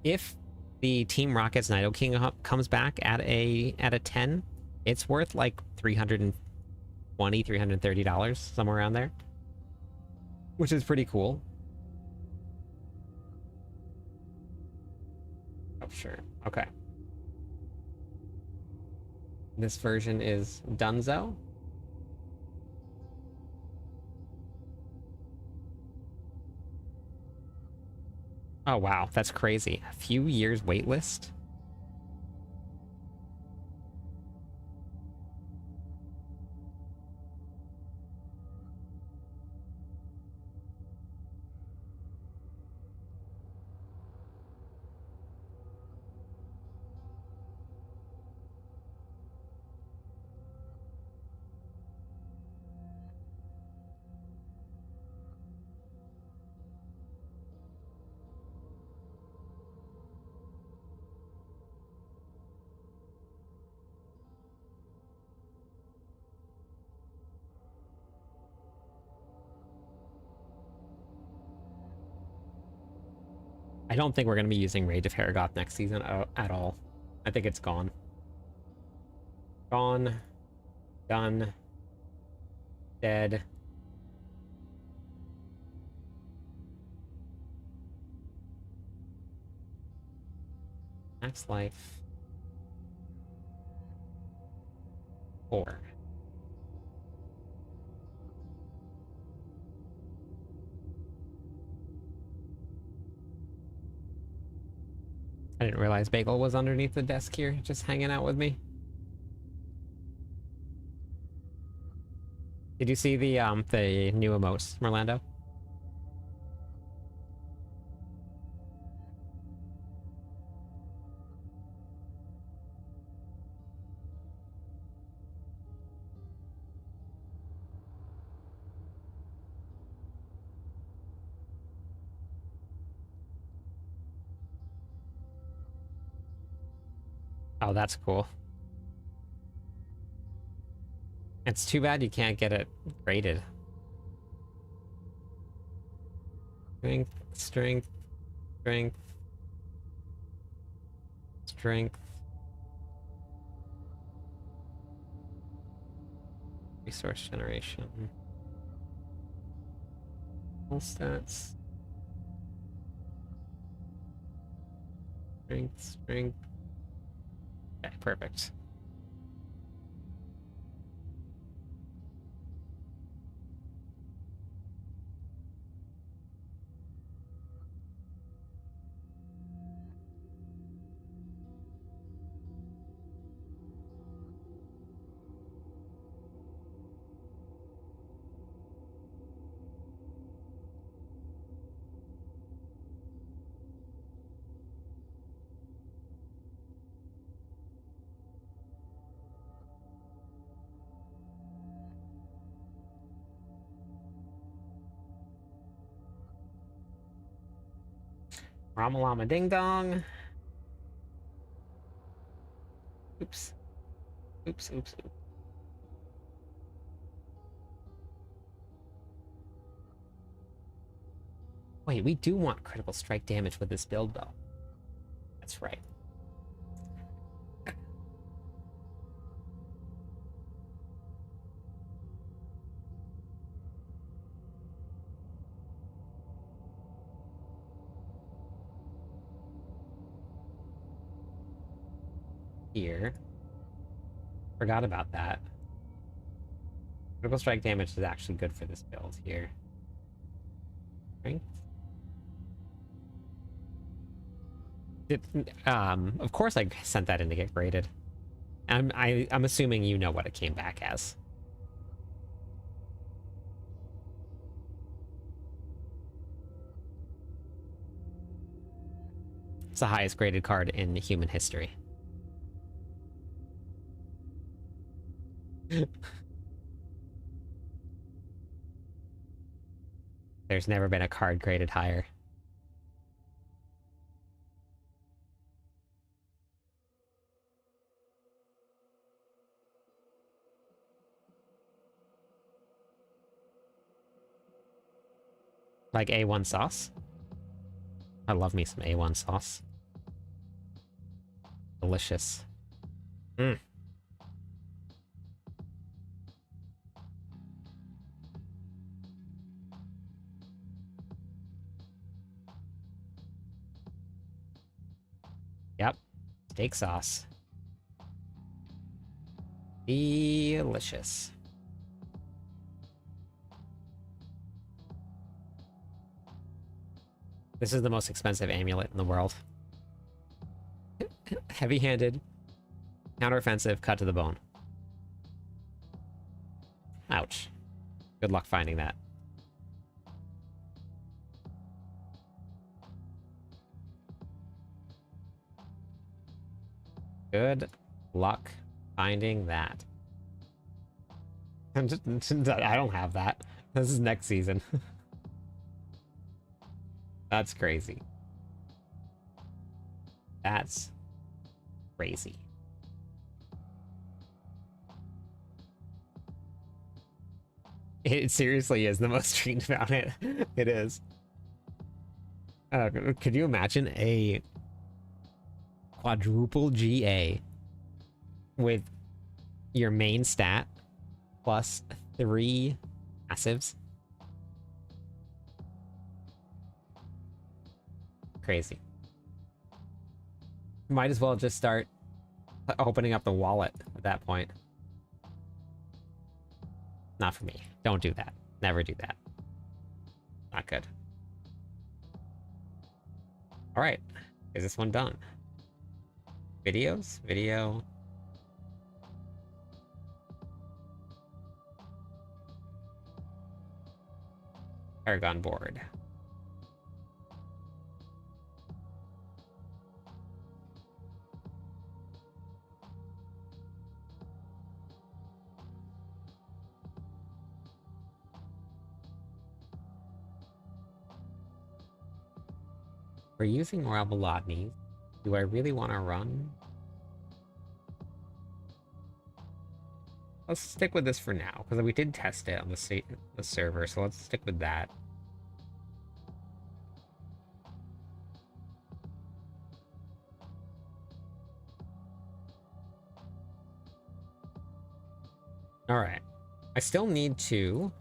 If the Team Rocket's Nido King comes back at a 10, it's worth like $320, $330, somewhere around there. Which is pretty cool. Oh, sure. Okay. This version is Dunzo. Oh, wow. That's crazy. A few years waitlist. I don't think we're going to be using Rage of Haragoth next season at all. I think it's gone. Gone. Done. Dead. Max life. 4. I didn't realize Bagel was underneath the desk here, just hanging out with me. Did you see the new emotes, Merlando? Oh, that's cool. It's too bad you can't get it graded. Strength, strength, strength, strength. Resource generation. All stats. Strength, strength. Okay, perfect. Ramalama ding dong. Oops. Oops, oops, oops. Wait, we do want critical strike damage with this build, though. That's right. Here. Forgot about that. Critical strike damage is actually good for this build here. Strength. Of course I sent that in to get graded. I'm assuming you know what it came back as. It's the highest graded card in human history. There's never been a card graded higher. Like A1 sauce. I love me some A1 sauce. Delicious. Mm. Yep. Steak sauce. Delicious. This is the most expensive amulet in the world. Heavy-handed, counteroffensive, cut to the bone. Ouch. Good luck finding that. Good luck finding that. I don't have that. This is next season. That's crazy. That's crazy. It seriously is the most streamed about it. It is. Could you imagine a quadruple GA with your main stat plus 3 passives? Crazy. Might as well just start opening up the wallet at that point. Not for me. Don't do that. Never do that. Not good. All right. Is this one done? Videos? Video. Paragon board. We're using Rabolotnies. Do I really want to run? Let's stick with this for now, because we did test it on the server, so let's stick with that. All right. I still need to...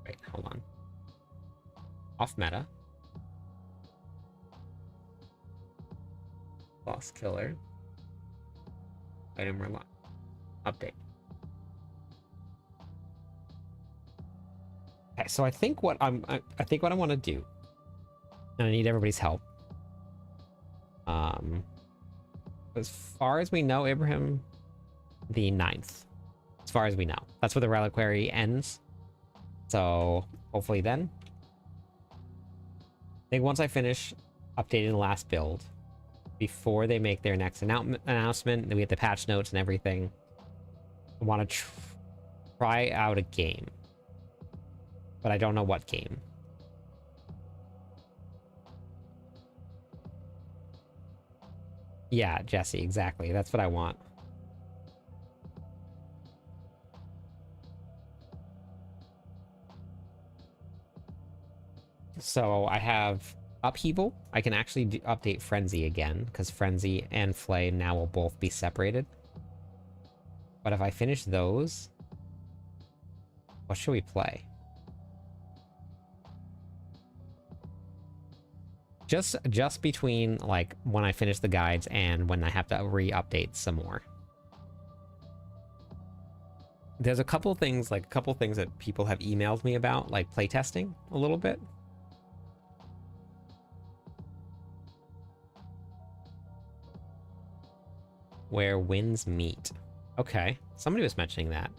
Wait, hold on. Off meta. Boss killer. Item rely. Update. Okay, so I think what I think what I want to do, and I need everybody's help. As far as we know, Ibrahim, the 9th. As far as we know, that's where the reliquary ends. So hopefully then. I think once I finish updating the last build, before they make their next announcement, then we get the patch notes and everything. I want to try out a game, but I don't know what game. Yeah, Jesse, exactly. That's what I want. So I have Upheaval. I can actually update Frenzy again, because Frenzy and Flay now will both be separated. But if I finish those, what should we play? Just between, like, when I finish the guides and when I have to re-update some more. There's a couple things that people have emailed me about, like playtesting a little bit. Where winds meet. Okay, somebody was mentioning that.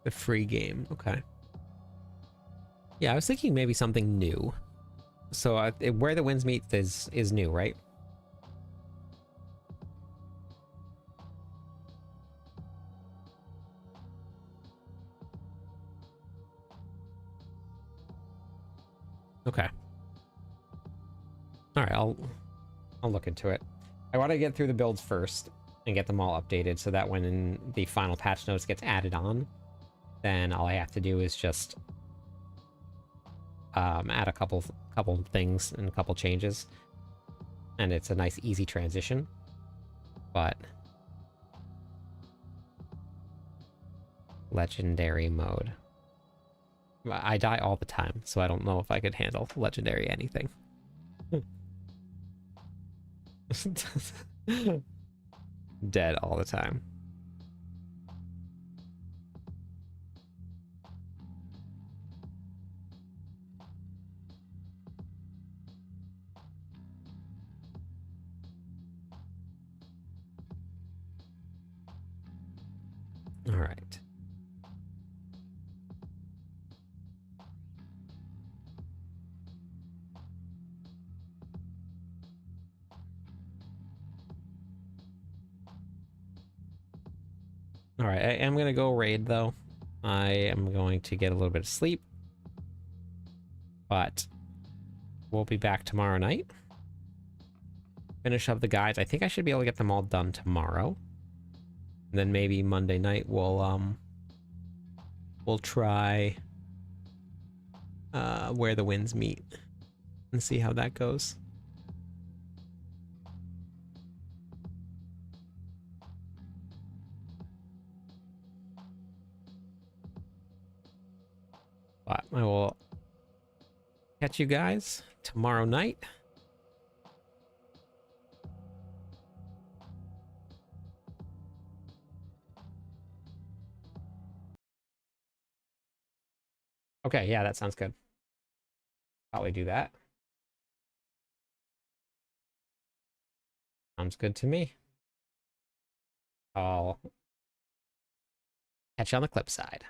The free game, okay. Yeah, I was thinking maybe something new. So where the winds meet is new, right? Okay. All right, I'll look into it. I want to get through the builds first and get them all updated so that when the final patch notes gets added on, then all I have to do is just add a couple things and a couple changes, and it's a nice easy transition. But legendary mode, I die all the time, so I don't know if I could handle legendary anything. Dead all the time. All right. All right, I am gonna go raid though. I am going to get a little bit of sleep, but we'll be back tomorrow night. Finish up the guides. I think I should be able to get them all done tomorrow. And then maybe Monday night we'll try Where the Winds Meet and see how that goes. But I will catch you guys tomorrow night. Okay, yeah, that sounds good. Probably do that. Sounds good to me. I'll catch you on the clip side.